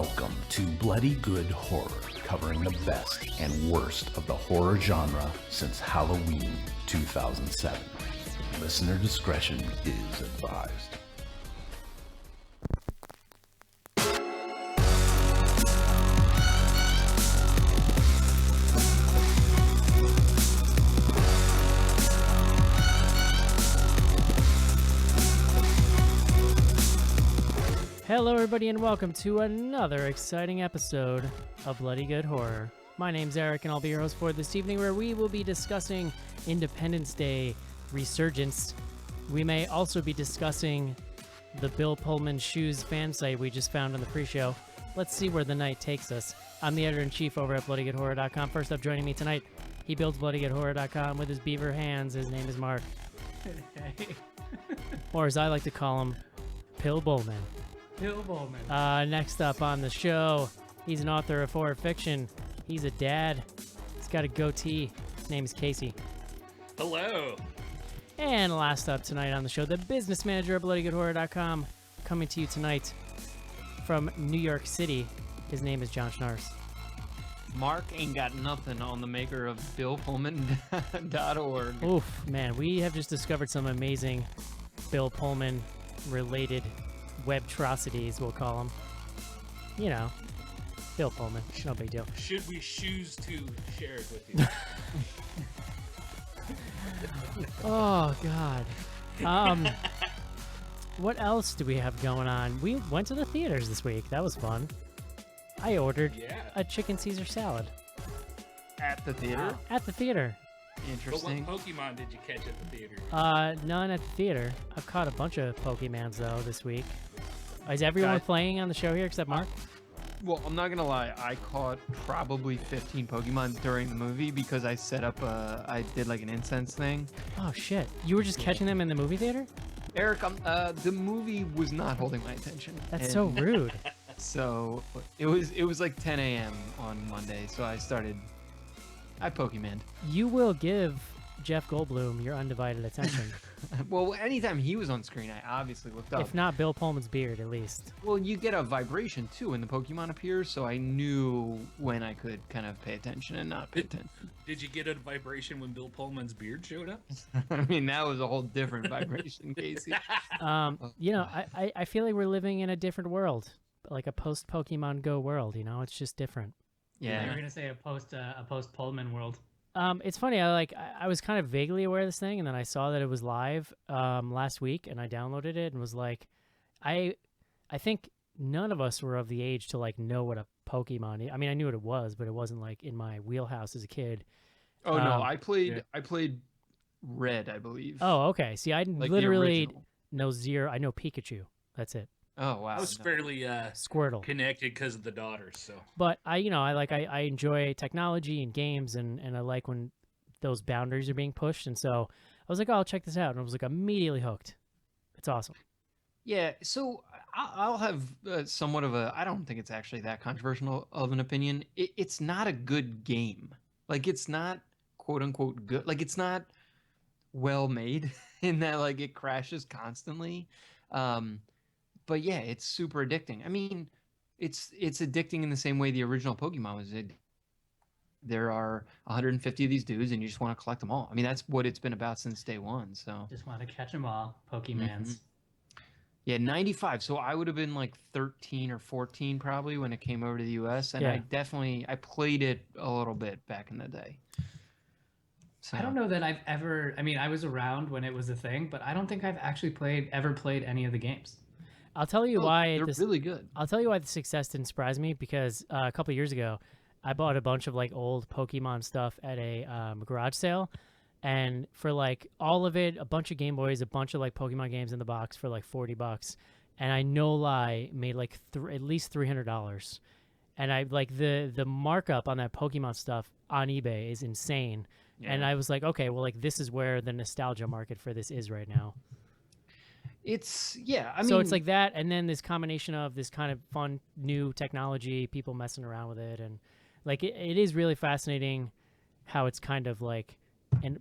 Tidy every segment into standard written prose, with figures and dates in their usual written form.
Welcome to Bloody Good Horror, covering the best and worst of the horror genre since Halloween 2007. Listener discretion is advised. Hello everybody and welcome to another exciting episode of Bloody Good Horror. My name's Eric and I'll be your host for this evening, where we will be discussing Independence Day Resurgence. We may also be discussing the Bill Pullman Shoes fan site we just found on the pre-show. Let's see where the night takes us. I'm the editor-in-chief over at bloodygoodhorror.com. First up, joining me tonight, he builds bloodygoodhorror.com with his beaver hands. His name is Mark. Hey. Or as I like to call him, Pill Bowman. Bill Bowman. Next up on the show, he's an author of horror fiction. He's a dad. He's got a goatee. His name is Casey. Hello. And last up tonight on the show, the business manager at bloodygoodhorror.com, coming to you tonight from New York City. His name is John Schnars. Mark ain't got nothing on the maker of BillPullman.org. Oof, man, we have just discovered some amazing Bill Pullman related webtrocities, we'll call them. You know, Bill Pullman, no big deal. Should we choose to share it with you? Oh, God. What else do we have going on? We went to the theaters this week. That was fun. I ordered a chicken Caesar salad. At the theater? At the theater. Interesting. But what Pokemon did you catch at the theater? None at the theater. I've caught a bunch of Pokemons, though, this week. Is everyone playing on the show here except Mark? Well, I'm not going to lie. I caught probably 15 Pokemon during the movie because I set up I did like an incense thing. Oh, shit. You were just catching them in the movie theater? Eric, the movie was not holding my attention. That's so rude. So it was like 10 a.m. on Monday, so I Pokemoned. You will give Jeff Goldblum your undivided attention. Well, anytime he was on screen, I obviously looked up. If not Bill Pullman's beard, at least. Well, you get a vibration, too, when the Pokemon appears, so I knew when I could kind of pay attention and not pay attention. Did you get a vibration when Bill Pullman's beard showed up? I mean, that was a whole different vibration, Casey. You know, I feel like we're living in a different world, like a post-Pokemon Go world, you know? It's just different. Yeah. You were gonna say a post Pullman world. It's funny. I was kind of vaguely aware of this thing, and then I saw that it was live last week, and I downloaded it and was like, I think none of us were of the age to like know what a Pokemon is. I mean, I knew what it was, but it wasn't like in my wheelhouse as a kid. Oh no, I played Red, I believe. Oh, okay. See, I like literally know zero. I know Pikachu. That's it. Oh wow. I was fairly Squirtle connected because of the daughters. So, but I enjoy technology and games, and I like when those boundaries are being pushed. And so I was like, oh, I'll check this out, and I was like immediately hooked. It's awesome. Yeah. So I'll have somewhat of a. I don't think it's actually that controversial of an opinion. It's not a good game. Like it's not quote unquote good. Like it's not well made in that like it crashes constantly. But yeah, it's super addicting. I mean, it's addicting in the same way the original Pokemon was. There are 150 of these dudes, and you just want to collect them all. I mean, that's what it's been about since day one. So Just want to catch them all, Pokemans. Mm-hmm. Yeah, 95. So I would have been like 13 or 14 probably when it came over to the U.S. And Yeah. I played it a little bit back in the day. So, I don't know that I've ever. I mean, I was around when it was a thing, but I don't think I've actually ever played any of the games. I'll tell you why they're really good. I'll tell you why the success didn't surprise me, because a couple years ago, I bought a bunch of like old Pokemon stuff at a garage sale, and for like all of it, a bunch of Game Boys, a bunch of like Pokemon games in the box for like $40, and I no lie made like at least $300, and I like the markup on that Pokemon stuff on eBay is insane, and I was like, okay, well like this is where the nostalgia market for this is right now. I mean, so it's like that, and then this combination of this kind of fun new technology, people messing around with it, and like it is really fascinating how it's kind of like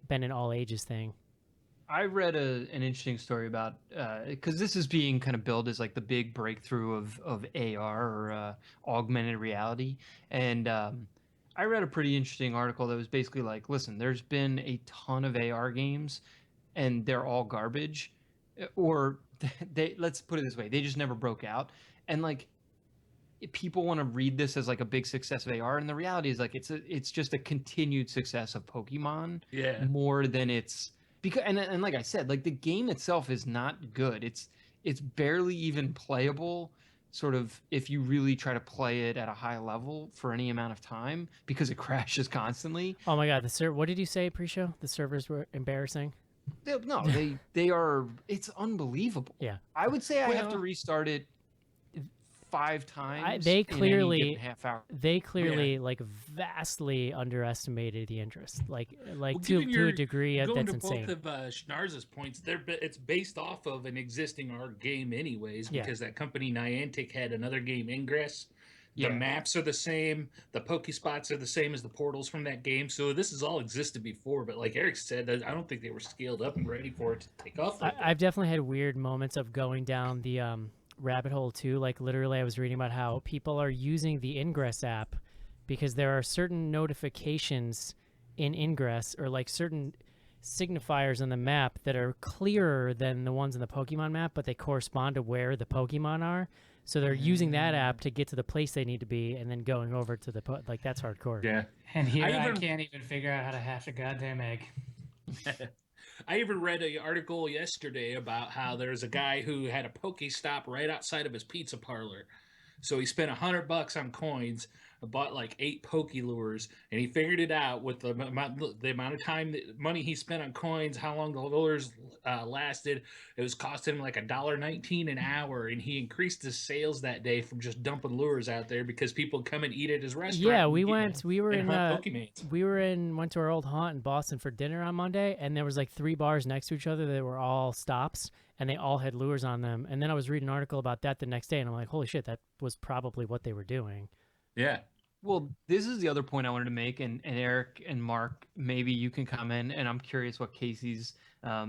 been an all ages thing. I read an interesting story about because this is being kind of billed as like the big breakthrough of AR or augmented reality, and I read a pretty interesting article that was basically like, listen, there's been a ton of AR games, and they're all garbage, or they let's put it this way, they just never broke out, and like people want to read this as like a big success of AR, and the reality is like it's just a continued success of Pokemon Yeah. more than it's because and like I said, like the game itself is not good. It's barely even playable sort of if you really try to play it at a high level for any amount of time because it crashes constantly. Oh my god, what did you say pre-show? The servers were embarrassing. No, they are it's unbelievable. Yeah. I would say I have to Well- restart it 5 times they in any clearly- given half hour. They clearly like vastly underestimated the interest, like Well, to given a your- degree. Going That's to insane. both of Schnarz's points, it's based off of an existing art game anyways, Yeah. because that company Niantic had another game, Ingress. The Yeah. maps are the same, the Pokespots are the same as the portals from that game, so this has all existed before, but like Eric said, I don't think they were scaled up and ready for it to take off like that. I've definitely had weird moments of going down the rabbit hole too. Like literally, I was reading about how people are using the Ingress app because there are certain notifications in Ingress or like certain signifiers on the map that are clearer than the ones in the Pokemon map, but they correspond to where the Pokemon are. So they're using that app to get to the place they need to be, and then going over to the like that's hardcore. Yeah. And here I, even- can't even figure out how to hatch a goddamn egg. I even read an article yesterday about how there's a guy who had a Pokestop right outside of his pizza parlor. So he spent $100 on coins, bought like 8 Poke Lures, and he figured it out with the amount of time, money he spent on coins, how long the lures lasted. It was costing him like $1.19 an hour, and he increased his sales that day from just dumping lures out there because people come and eat at his restaurant. Yeah, and we get- went. We were and in. hunt Pokemans. Went to our old haunt in Boston for dinner on Monday, and there was like 3 bars next to each other that were all stops, and they all had lures on them. And then I was reading an article about that the next day, and I'm like, holy shit, that was probably what they were doing. Yeah. Well, this is the other point I wanted to make, and Eric and Mark, maybe you can comment, and I'm curious what Casey's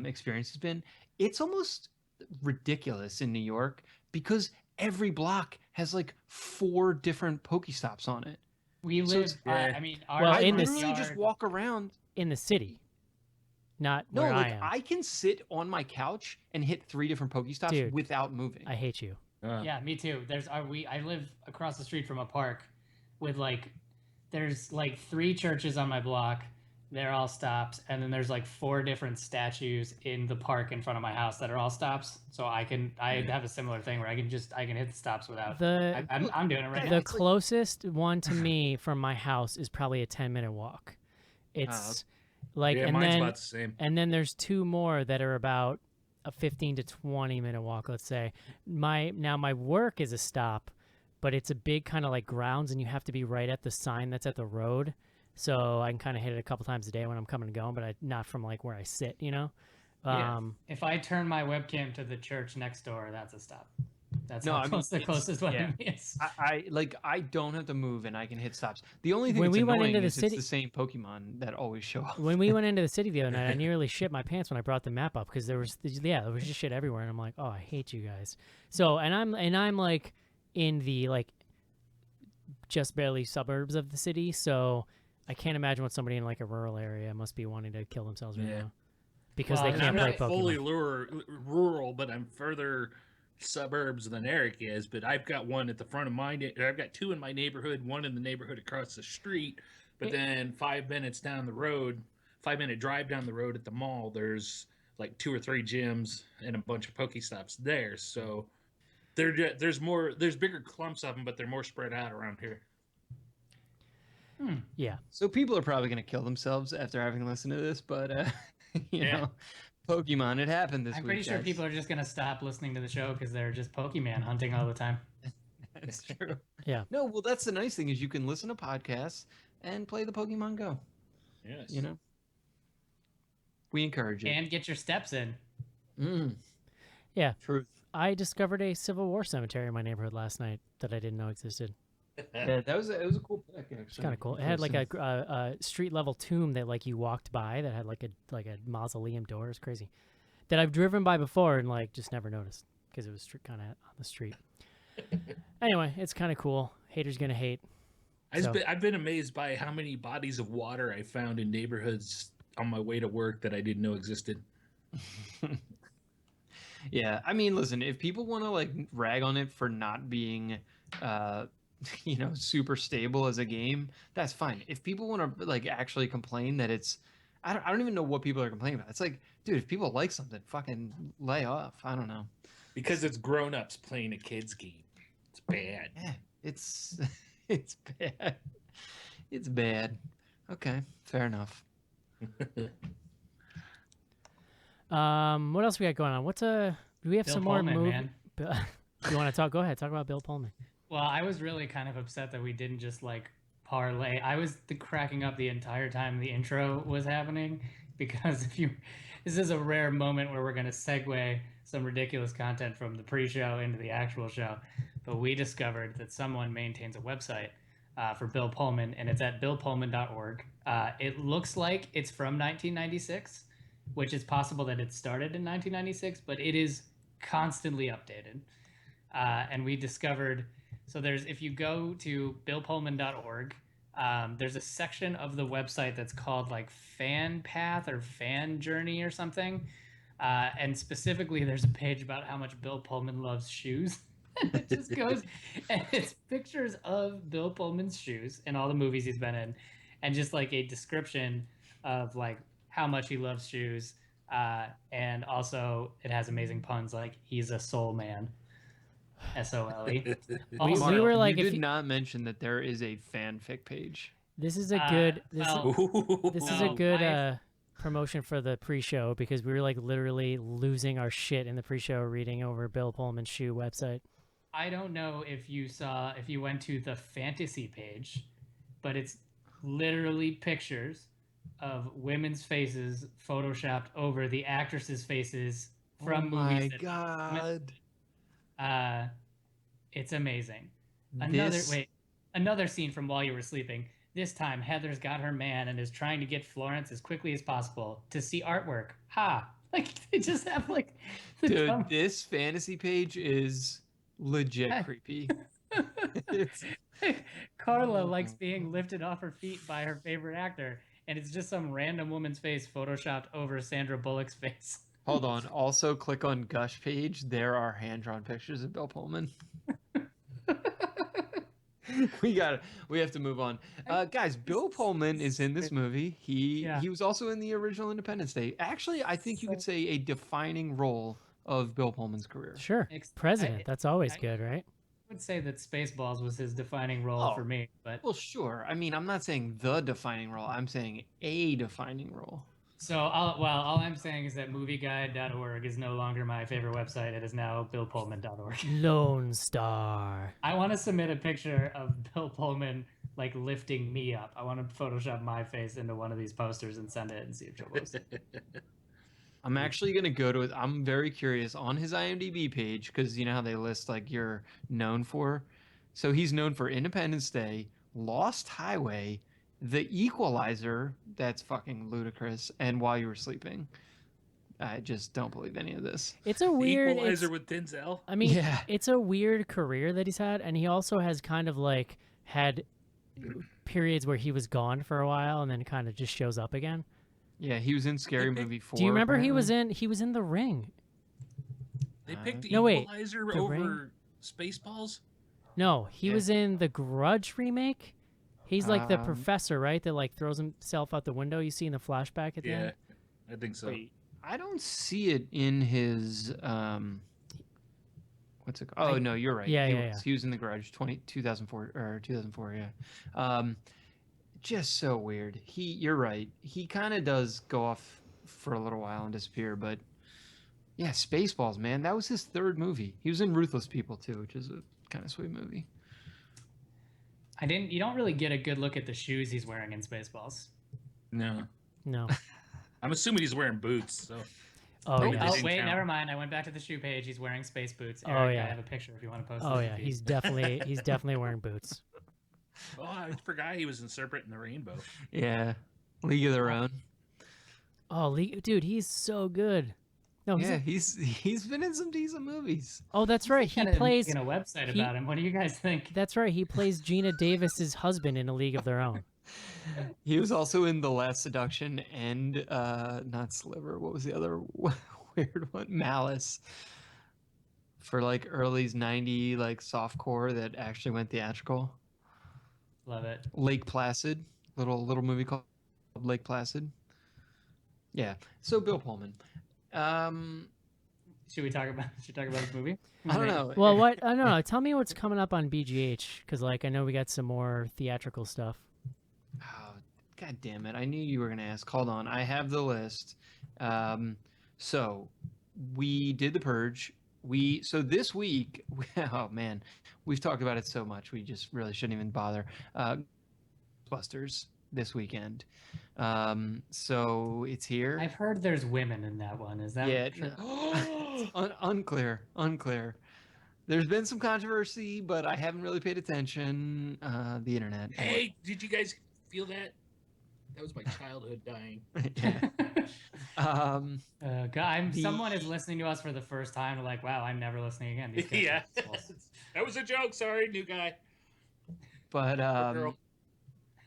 experience has been. It's almost ridiculous in New York because every block has like 4 different Pokestops on it. We So live. it's- yeah. I mean, our Well, I in the literally just walk around. In the city, not No, where like I am. I can sit on my couch and hit 3 different Pokestops Dude, without moving. I hate you. Yeah, me too. I live across the street from a park with there's like 3 churches on my block. They're all stops, and then there's like 4 different statues in the park in front of my house that are all stops. So I have a similar thing where I can hit the stops without. I'm doing it right The now. closest one to me from my house is probably a 10-minute walk. It's like, Yeah, and mine's then about the same. and then there's 2 more that are about a 15 to 20-minute walk. Let's say my work is a stop, but it's a big kind of like grounds, and you have to be right at the sign that's at the road. So I can kind of hit it a couple times a day when I'm coming and going, but not from like where I sit, you know. Yeah. If I turn my webcam to the church next door, that's a stop. That's No, how I mean, close the it's- closest one yeah. to me is. I don't have to move and I can hit stops. The only thing When that's we went annoying into the is city- it's the same Pokemon that always show up. When we went into the city the other night, I nearly shit my pants when I brought the map up because there was just shit everywhere, and I'm like, oh, I hate you guys. So and I'm like in the like just barely suburbs of the city, so I can't imagine what somebody in like a rural area must be wanting to kill themselves right Yeah. now because Well, they and can't I'm play not Pokemon. fully rural, but I'm further suburbs than Eric is. But I've got one at the front of I've got 2 in my neighborhood, one in the neighborhood across the street. But then 5 minutes down the road, 5-minute drive down the road at the mall, there's like 2 or 3 gyms and a bunch of Pokestops there. So there's bigger clumps of them, but they're more spread out around here. Yeah, So people are probably going to kill themselves after having listened to this, but you Yeah. know, Pokemon, it happened this I'm week. pretty sure guys. people are just gonna stop listening to the show because they're just Pokemon hunting all the time. That's true. Yeah. No, well, that's the nice thing is you can listen to podcasts and play the Pokemon Go. Yes. You know, we encourage it. And get your steps in. Yeah. Truth. I discovered a Civil War cemetery in my neighborhood last night that I didn't know existed. Yeah, it was a cool pick. Actually, It's kind of cool. It had like a street level tomb that like you walked by that had like a mausoleum door. It's crazy. That I've driven by before and like just never noticed because it was kind of on the street. Anyway, it's kind of cool. Haters gonna hate. I've been amazed by how many bodies of water I found in neighborhoods on my way to work that I didn't know existed. Yeah, I mean, listen, if people want to like rag on it for not being, super stable as a game, that's fine. If people want to like actually complain that it's, I don't even know what people are complaining about. It's like, dude, if people like something, fucking lay off. I don't know. Because it's grown-ups playing a kid's game. It's bad. Yeah, it's it's bad. It's bad. Okay, fair enough. What else we got going on? Do we have Bill some Pullman, more man. You want to talk? Go ahead. Talk about Bill Pullman. Well, I was really kind of upset that we didn't just like parlay. I was cracking up the entire time the intro was happening because this is a rare moment where we're going to segue some ridiculous content from the pre-show into the actual show. But we discovered that someone maintains a website for Bill Pullman, and it's at billpullman.org. It looks like it's from 1996, which is possible that it started in 1996, but it is constantly updated. And we discovered, so if you go to billpullman.org, there's a section of the website that's called like Fan Path or Fan Journey or something. And specifically, there's a page about how much Bill Pullman loves shoes. It just goes, and it's pictures of Bill Pullman's shoes in all the movies he's been in, and just like a description of like how much he loves shoes. And also, it has amazing puns like he's a soul man. SOLE. We were like, you if did not mention that there is a fanfic page. This is a good. This is a no, good promotion for the pre-show because we were like literally losing our shit in the pre-show reading over Bill Pullman's shoe website. I don't know if you went to the fantasy page, but it's literally pictures of women's faces photoshopped over the actresses' faces from movies. Oh my god! It's amazing. This- Another scene from While You Were Sleeping. This time, Heather's got her man and is trying to get Florence as quickly as possible to see artwork. Ha! Like they just have like. Dude, this fantasy page is legit creepy. Carla likes being lifted off her feet by her favorite actor, and it's just some random woman's face photoshopped over Sandra Bullock's face. Hold on. Also, click on Gush page. There are hand-drawn pictures of Bill Pullman. We have to move on. Guys, Bill Pullman is in this movie. He was also in the original Independence Day. Actually, I think you could say a defining role of Bill Pullman's career. Sure. President. That's always good, right? I would say that Spaceballs was his defining role for me, but Well, sure. I mean, I'm not saying the defining role. I'm saying a defining role. so all I'm saying is that movieguide.org is no longer my favorite website. It is now billpullman.org. Lone Star. I want to submit a picture of Bill Pullman like lifting me up. I want to Photoshop my face into one of these posters and send it and see if she'll post it. I'm actually going to go to it. I'm very curious on his IMDb page because you know how they list like you're known for. So he's known for Independence Day, Lost Highway, The Equalizer. That's fucking ludicrous. And While You Were Sleeping. I just don't believe any of this. It's a weird. Equalizer with Denzel. I mean, it's a weird career that he's had, and he also has kind of like had periods where he was gone for a while and then kind of just shows up again. Yeah, he was in Scary Movie 4. Do you remember apparently. he was in The Ring? They picked No, wait. Equalizer The over Ring? Spaceballs? No, he Yeah. was in the Grudge remake. He's like the professor, right? That like throws himself out the window. You see in the flashback at the Yeah, end. I think so. Wait, I don't see it in his what's it called? Oh no, you're right. Yeah, He was in The Grudge 2004 yeah. Just so weird. You're right. He kind of does go off for a little while and disappear, but yeah, Spaceballs, man. That was his third movie. He was in Ruthless People too, which is a kind of sweet movie. You don't really get a good look at the shoes he's wearing in Spaceballs. No. No. I'm assuming he's wearing boots, so Oh Maybe yeah. they Oh didn't wait, count. never mind. I went back to the shoe page. He's wearing space boots. Oh, Eric, yeah. I have a picture if you want to post. Oh it. yeah. He's definitely wearing boots. Oh, I forgot he was in Serpent and the Rainbow. Yeah, League of Their Own. Oh, dude, he's so good. No, Yeah, he's been in some decent movies. Oh, that's right. He plays making a website about him. What do you guys think? That's right. He plays Gina Davis's husband in A League of Their Own. He was also in The Last Seduction and not Sliver. What was the other weird one? Malice. For like early 90 like softcore that actually went theatrical. Love it. Lake Placid, little movie called Lake Placid. Yeah. So Bill Pullman. Should we talk about this movie? I don't know. Well, what? I don't know. Tell me what's coming up on BGH, because like I know we got some more theatrical stuff. Oh, God damn it! I knew you were gonna ask. Hold on, I have the list. So we did The Purge. So this week, oh man, we've talked about it so much. We just really shouldn't even bother. Busters this weekend. So it's here. I've heard there's women in that one. Is that true? Unclear. There's been some controversy, but I haven't really paid attention. The internet. Hey, did you guys feel that? That was my childhood dying. Someone is listening to us for the first time. They're like, wow, I'm never listening again. These guys Yeah, are assholes. that was a joke. Sorry, new guy. But Girl.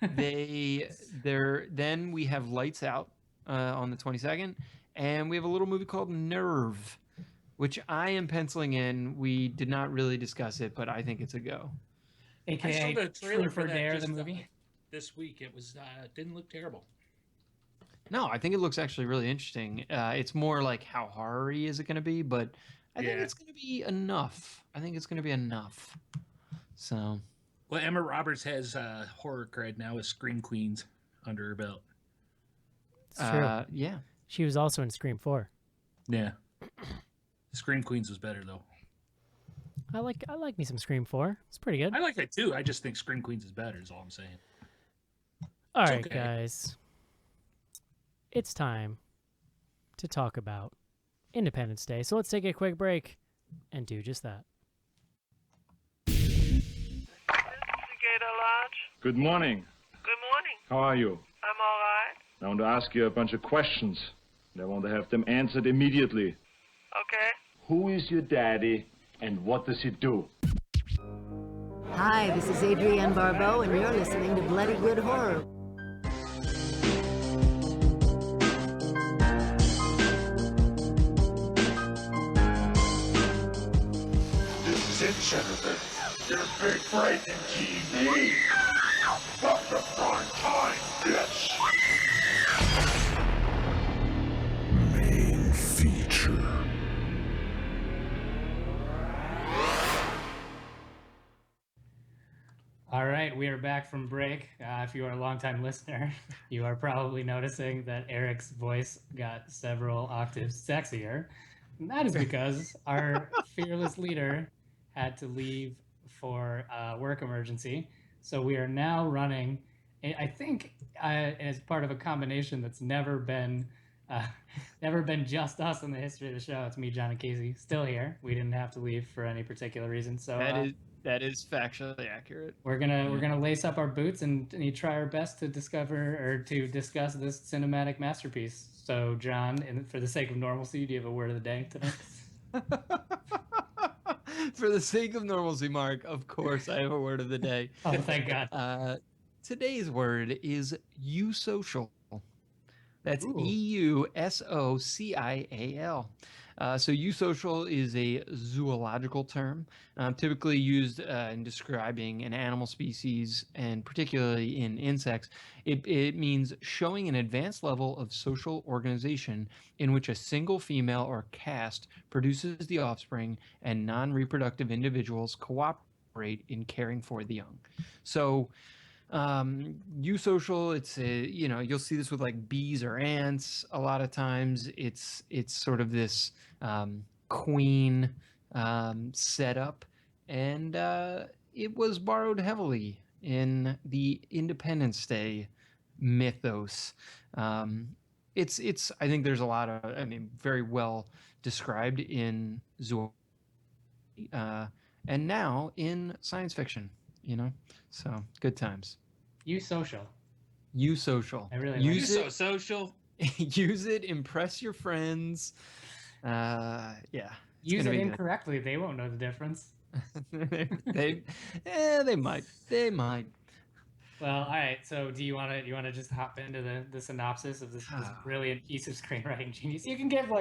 then we have Lights Out on the 22nd, and we have a little movie called Nerve, which I am penciling in. We did not really discuss it, but I think it's a go. I saw AKA the trailer Truth or for that Dare, just, the movie. This week. It was didn't look terrible. No, I think it looks actually really interesting. It's more like how horror-y is it going to be, but I think it's going to be enough. So. Well, Emma Roberts has horror cred now as Scream Queens under her belt. It's true. Yeah. She was also in Scream 4. Yeah. Scream Queens was better though. I like me some Scream 4. It's pretty good. I like that too. I just think Scream Queens is better. Is all I'm saying. All right, okay. guys. It's time to talk about Independence Day. So let's take a quick break and do just that. Good morning. Good morning. How are you? I'm all right. I want to ask you a bunch of questions, and I want to have them answered immediately. Okay. Who is your daddy, and what does he do? Hi, this is Adrienne Barbeau, and you're listening to Bloody Good Horror. This is it, Jennifer. Your big breaking TV. Fuck the prime time, bitch. Main feature. All right, we are back from break. If you are a longtime listener, you are probably noticing that Eric's voice got several octaves sexier. And that is because our fearless leader had to leave for a work emergency. So we are now running, I think, as part of a combination that's never been just us in the history of the show. It's me, John, and Casey, still here. We didn't have to leave for any particular reason. So that is factually accurate. We're gonna lace up our boots and try our best to discuss this cinematic masterpiece. So, John, for the sake of normalcy, do you have a word of the day today? For the sake of normalcy, Mark, of course I have a word of the day. Oh, thank God. Today's word is eusocial. That's Ooh. EUSOCIAL. So eusocial is a zoological term, typically used in describing an animal species, and particularly in insects. It means showing an advanced level of social organization in which a single female or caste produces the offspring and non-reproductive individuals cooperate in caring for the young. So eusocial, it's you'll see this with like bees or ants. A lot of times it's sort of this queen setup, and it was borrowed heavily in the Independence Day mythos. It's I think there's a lot of, very well described in zoology, and now in science fiction. you know. So good times. Use social. Use social. I really You're like use so it. social. Use it. Impress your friends. Yeah. It's Use gonna it be good. incorrectly. They won't know the difference. they might. They might. Well, all right. So, do you want to just hop into the synopsis of this brilliant piece of screenwriting genius? You can give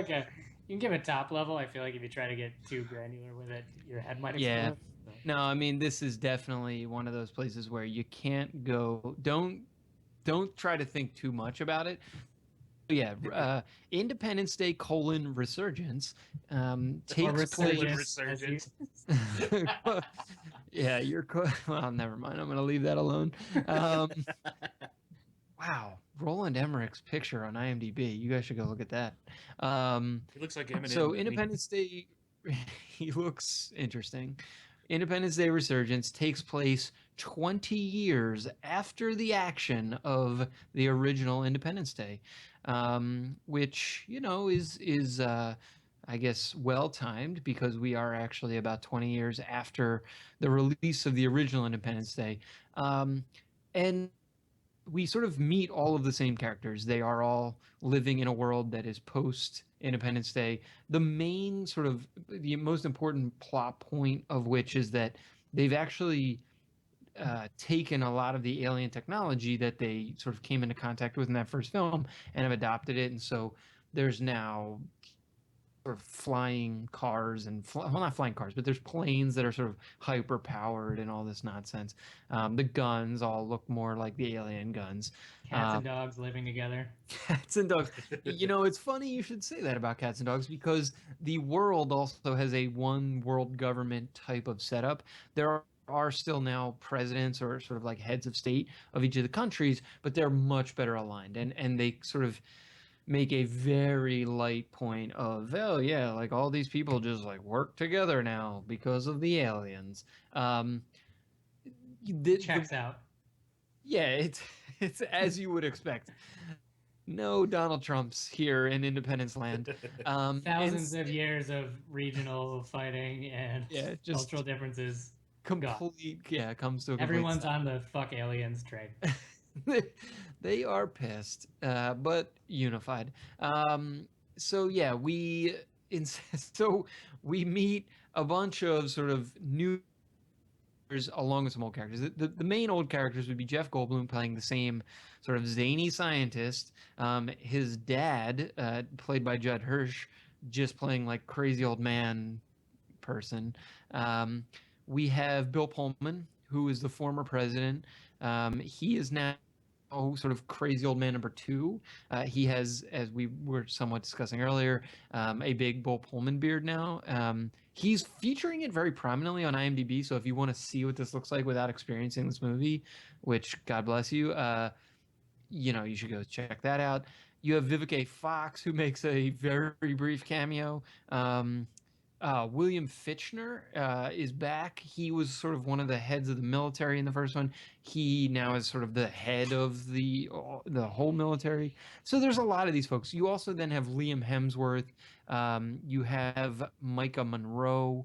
a top level. I feel like if you try to get too granular with it, your head might explode. Yeah. So. No, I mean this is definitely one of those places where you can't go. Don't try to think too much about it. Yeah, Independence Day: Resurgence takes place. Resurgence. Yeah, well, never mind. I'm gonna leave that alone. Wow, Roland Emmerich's picture on IMDb. You guys should go look at that. He looks like Eminem. So Independence Day, he looks interesting. Independence Day Resurgence takes place 20 years after the action of the original Independence Day, which is I guess well timed because we are actually about 20 years after the release of the original Independence Day, and we sort of meet all of the same characters. They are all living in a world that is post Independence Day. The main sort of the most important plot point of which is that they've actually taken a lot of the alien technology that they sort of came into contact with in that first film and have adopted it. And so there's now sort of flying cars and well, not flying cars, but there's planes that are sort of hyper powered and all this nonsense. The guns all look more like the alien guns. Cats and dogs living together. Cats and dogs. It's funny you should say that about cats and dogs because the world also has a one world government type of setup. There are still now presidents or sort of like heads of state of each of the countries, but they're much better aligned, and they sort of make a very light point of, oh yeah, like all these people just like work together now because of the aliens. Checks out. Yeah, it's as you would expect. No Donald Trumps here in Independence Land. Thousands of years of regional fighting and cultural differences. Complete, comes to a everyone's on the fuck aliens train. They are pissed, but unified. So yeah, we meet a bunch of sort of new along with some old characters. The main old characters would be Jeff Goldblum playing the same sort of zany scientist. His dad, played by Judd Hirsch, just playing like crazy old man person. We have Bill Pullman, who is the former president. He is now sort of crazy old man number 2. He has, as we were somewhat discussing earlier, a big Bill Pullman beard now. He's featuring it very prominently on IMDb, so if you want to see what this looks like without experiencing this movie, which God bless you, you should go check that out. You have Vivica A. Fox, who makes a very brief cameo. William Fichtner is back. He was sort of one of the heads of the military in the first one. He now is sort of the head of the whole military. So there's a lot of these folks. You also then have Liam Hemsworth. You have Micah Monroe.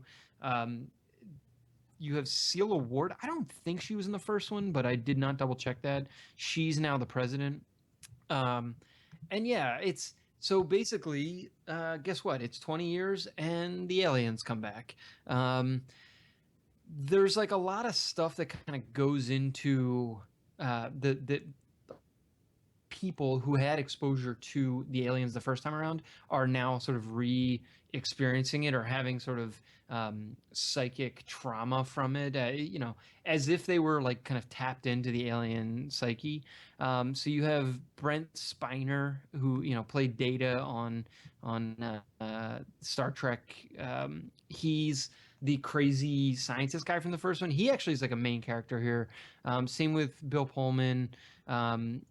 You have Celia Ward. I don't think she was in the first one, but I did not double check that. She's now the president. And yeah, it's... So basically, guess what? It's 20 years and the aliens come back. There's like a lot of stuff that kind of goes into the people who had exposure to the aliens the first time around are now sort of re-experiencing it or having sort of psychic trauma from it, as if they were like kind of tapped into the alien psyche. So you have Brent Spiner, who played Data on Star Trek. He's the crazy scientist guy from the first one. He actually is like a main character here. Same with Bill Pullman. God,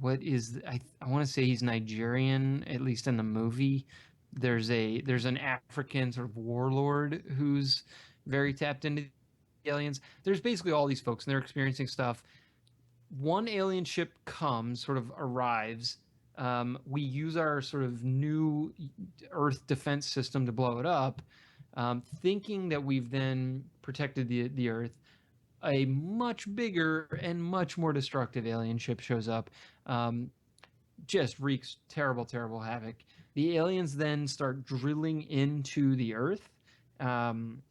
what is I want to say he's Nigerian, at least in the movie. There's an African sort of warlord who's very tapped into the aliens. There's basically all these folks and they're experiencing stuff. One alien ship arrives. We use our sort of new Earth defense system to blow it up. thinking that we've then protected the Earth. A much bigger and much more destructive alien ship shows up, just wreaks terrible, terrible havoc. The aliens then start drilling into the Earth. And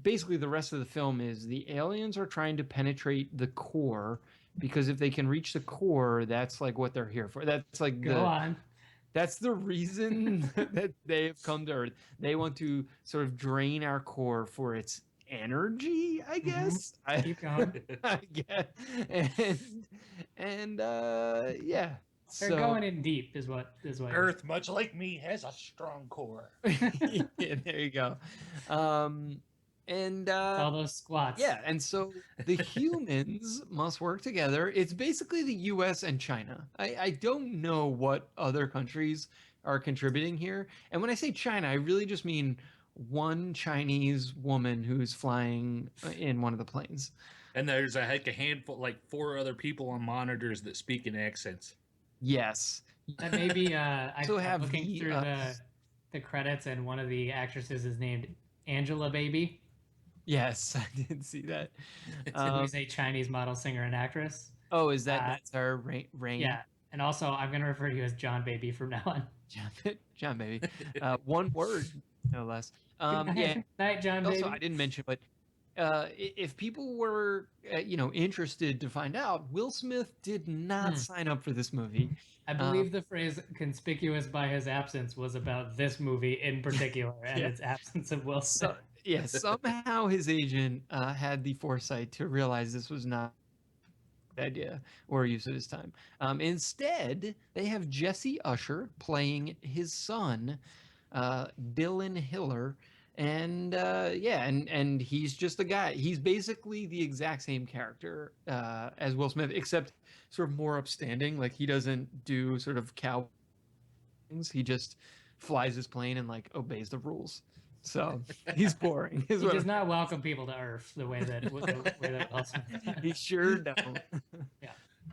basically the rest of the film is the aliens are trying to penetrate the core, because if they can reach the core, that's like what they're here for. That's like Go on. That's the reason that they have come to Earth. They want to sort of drain our core for its energy, I guess. Keep going. I guess. And yeah. They're going in deep, is what Earth, much like me, has a strong core. Yeah, there you go. And all those squats. Yeah, and so the humans must work together. It's basically the US and China. I don't know what other countries are contributing here. And when I say China, I really just mean one Chinese woman who's flying in one of the planes. And there's a handful, like 4 other people on monitors that speak in accents. Yes. And maybe I'm looking through the credits, and one of the actresses is named Angela Baby. Yes, I did see that. Who's a Chinese model, singer, and actress. Oh, is that's our Rain? Yeah, and also I'm going to refer to you as John Baby from now on. John Baby. One word, no less. Good night, John Baby. Also, I didn't mention, but if people were, interested to find out, Will Smith did not sign up for this movie. I believe the phrase "conspicuous by his absence" was about this movie in particular and its absence of Will Smith. Somehow his agent had the foresight to realize this was not a good idea or use of his time. Instead, they have Jesse Usher playing his son, Dylan Hiller. And and he's just a guy. He's basically the exact same character as Will Smith, except sort of more upstanding. Like, he doesn't do sort of cow things. He just flies his plane and like obeys the rules. So he's boring. He does not welcome people to Earth the way that Will Smith. He sure don't. Yeah.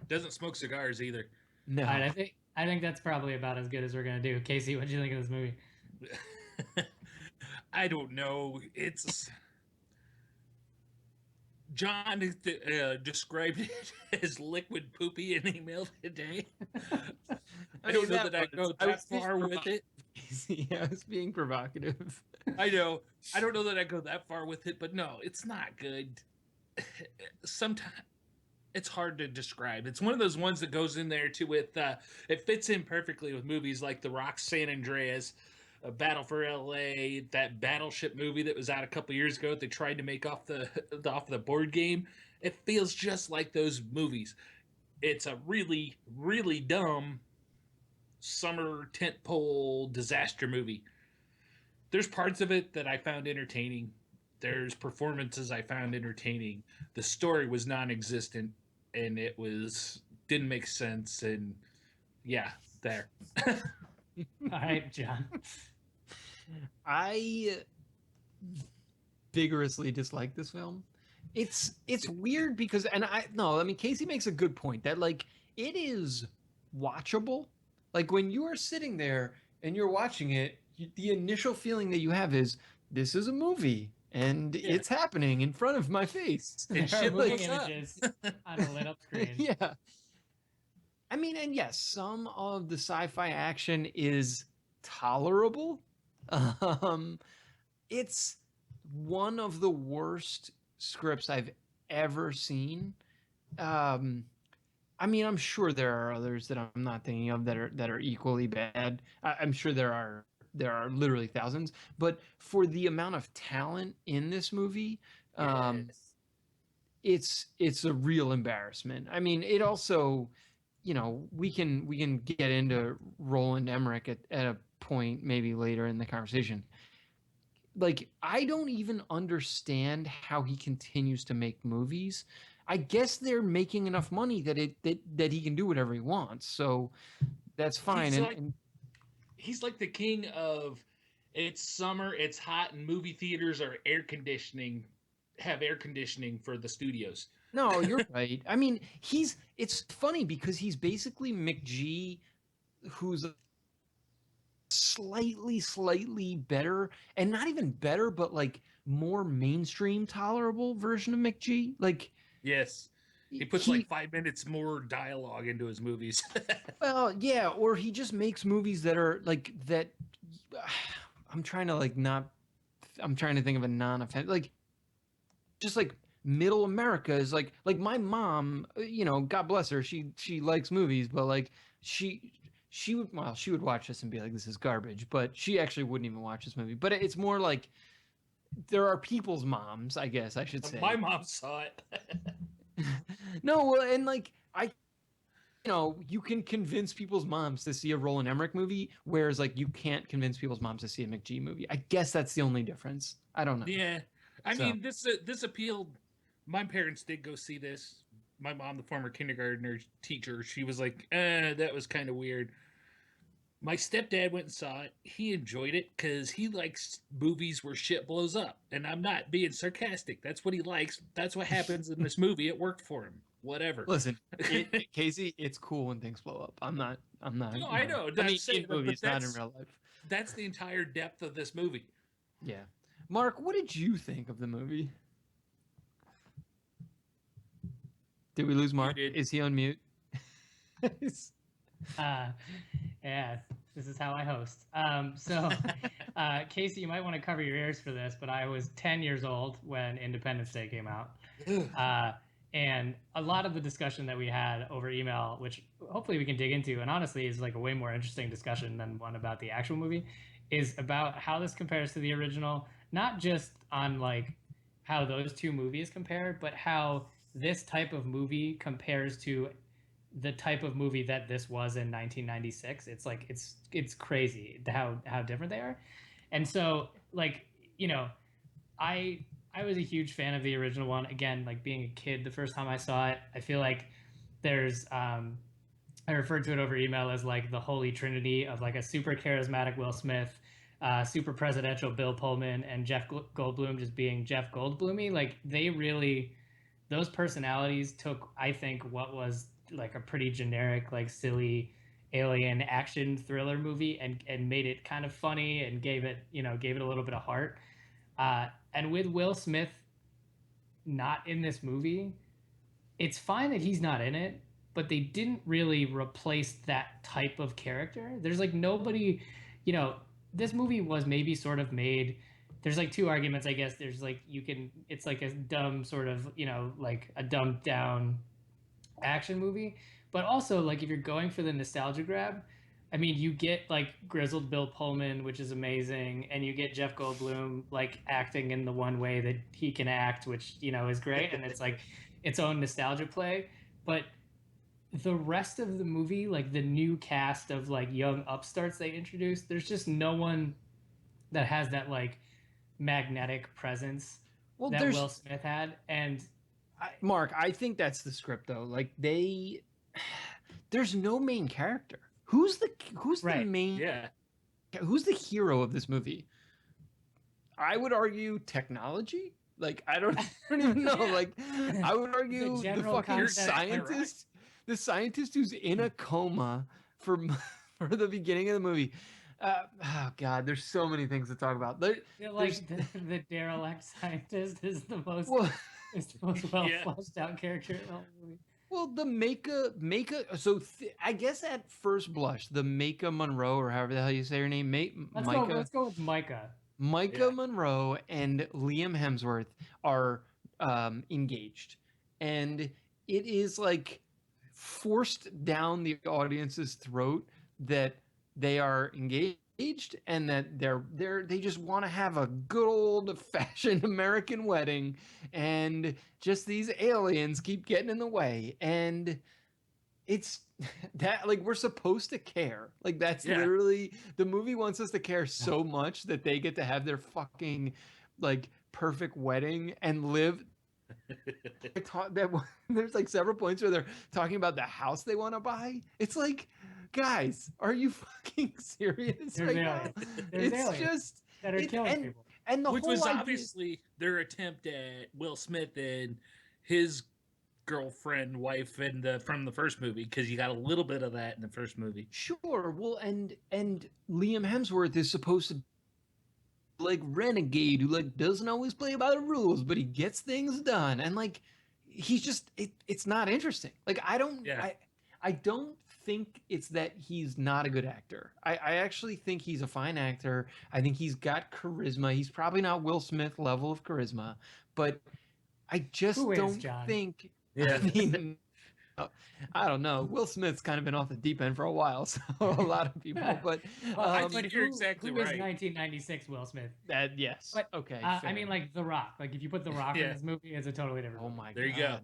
Doesn't smoke cigars either. No. All right, I think that's probably about as good as we're gonna do. Casey, what do you think of this movie? I don't know. It's John described it as liquid poopy in an email today. I don't know that I go that far with it. Yeah, I was being provocative. I know. I don't know that I go that far with it, but no, it's not good. Sometimes it's hard to describe. It's one of those ones that goes in there too with it fits in perfectly with movies like The Rock's San Andreas, Battle for LA, that Battleship movie that was out a couple years ago that they tried to make off the board game. It feels just like those movies. It's a really, really dumb summer tentpole disaster movie. There's parts of it that I found entertaining. There's performances I found entertaining. The story was non-existent, and it didn't make sense. And yeah, there. All right, John. I vigorously dislike this film. It's weird because, Casey makes a good point that like it is watchable. Like when you are sitting there and you're watching it, the initial feeling that you have is this is a movie and it's happening in front of my face. And shit like images on a lit up screen. Yeah. I mean, and yes, some of the sci-fi action is tolerable. It's one of the worst scripts I've ever seen. I mean, I'm sure there are others that I'm not thinking of that are equally bad. I'm sure there are literally thousands, but for the amount of talent in this movie, it's a real embarrassment. I mean, it also, we can get into Roland Emmerich at a point maybe later in the conversation. Like, I don't even understand how he continues to make movies. I guess they're making enough money that he can do whatever he wants. So that's fine. He's like the king of it's summer, it's hot, and movie theaters are have air conditioning for the studios. No, you're right. I mean, it's funny because he's basically McG, who's slightly better, and not even better, but like more mainstream tolerable version of McG. Like, Yes. He puts like 5 minutes more dialogue into his movies. well, yeah, or he just makes movies that are like that. I'm trying to like not. I'm trying to think of a non-offensive, like just like middle America is like my mom. God bless her. She likes movies, but like she would watch this and be like, this is garbage. But she actually wouldn't even watch this movie. But it's more like there are people's moms, I guess I should say. My mom saw it. No, well, and like you can convince people's moms to see a Roland Emmerich movie, whereas like you can't convince people's moms to see a McG movie. I guess that's the only difference. I don't know. Yeah, I mean this appealed. My parents did go see this. My mom, the former kindergartner teacher, she was like, that was kind of weird. My stepdad went and saw it. He enjoyed it because he likes movies where shit blows up. And I'm not being sarcastic. That's what he likes. That's what happens in this movie. It worked for him. Whatever. Listen, Casey, it's cool when things blow up. I'm not. No, I know. I mean, in movies, not in real life. That's the entire depth of this movie. Yeah. Mark, what did you think of the movie? Did we lose Mark? Is he on mute? Yeah, this is how I host. Casey, you might want to cover your ears for this, but I was 10 years old when Independence Day came out. And a lot of the discussion that we had over email, which hopefully we can dig into, and honestly is like a way more interesting discussion than one about the actual movie, is about how this compares to the original, not just on like how those two movies compare, but how this type of movie compares to the type of movie that this was in 1996. It's like it's crazy how different they are. And so like, I was a huge fan of the original one. Again, like being a kid the first time I saw it, I feel like there's I referred to it over email as like the holy trinity of like a super charismatic Will Smith, super presidential Bill Pullman, and Jeff Goldblum just being Jeff Goldblummy. Like those personalities took, I think, what was like a pretty generic, like silly alien action thriller movie and made it kind of funny and gave it a little bit of heart. And with Will Smith not in this movie, it's fine that he's not in it, but they didn't really replace that type of character. There's like nobody, this movie was maybe sort of made. There's like two arguments, I guess. There's like it's like a dumb sort of, like a dumbed down action movie, but also like if you're going for the nostalgia grab, I mean, you get like grizzled Bill Pullman, which is amazing, and you get Jeff Goldblum like acting in the one way that he can act, which is great, and it's like its own nostalgia play. But the rest of the movie, like the new cast of like young upstarts they introduced, there's just no one that has that like magnetic presence that Will Smith had. And Mark, I think that's the script though. Like there's no main character. Who's the main? Yeah. Who's the hero of this movie? I would argue technology. Like I don't even know. Like I would argue the fucking scientist, the scientist who's in a coma for the beginning of the movie. Oh God, there's so many things to talk about. The derelict scientist is the most well fleshed out character in the whole movie. Well, the Maka. So I guess at first blush, the Maka Monroe, or however the hell you say her name, Let's go with Micah. Micah Monroe and Liam Hemsworth are engaged, and it is like forced down the audience's throat that they are engaged and that they just want to have a good old fashioned American wedding, and just these aliens keep getting in the way, and it's that like we're supposed to care. Like that's literally the movie wants us to care so much that they get to have their fucking like perfect wedding and live. I taught that there's like several points where they're talking about the house they want to buy. It's like, guys, are you fucking serious right now? It's just that are killing people. And the which whole was idea... obviously their attempt at Will Smith and his girlfriend, wife from the first movie, because you got a little bit of that in the first movie. Sure. Well, and Liam Hemsworth is supposed to like renegade who like doesn't always play by the rules, but he gets things done. And like he's just it's not interesting. Like I don't think it's that he's not a good actor. I actually think he's a fine actor. I think he's got charisma. He's probably not Will Smith level of charisma, but I just don't think Yeah. I mean I don't know. Will Smith's kind of been off the deep end for a while, so a lot of people. But I think you're exactly who right. is 1996 Will Smith? That yes. But, okay. I mean, like The Rock. Like if you put The Rock in this movie, it's a totally different. Oh movie. my god. There you go.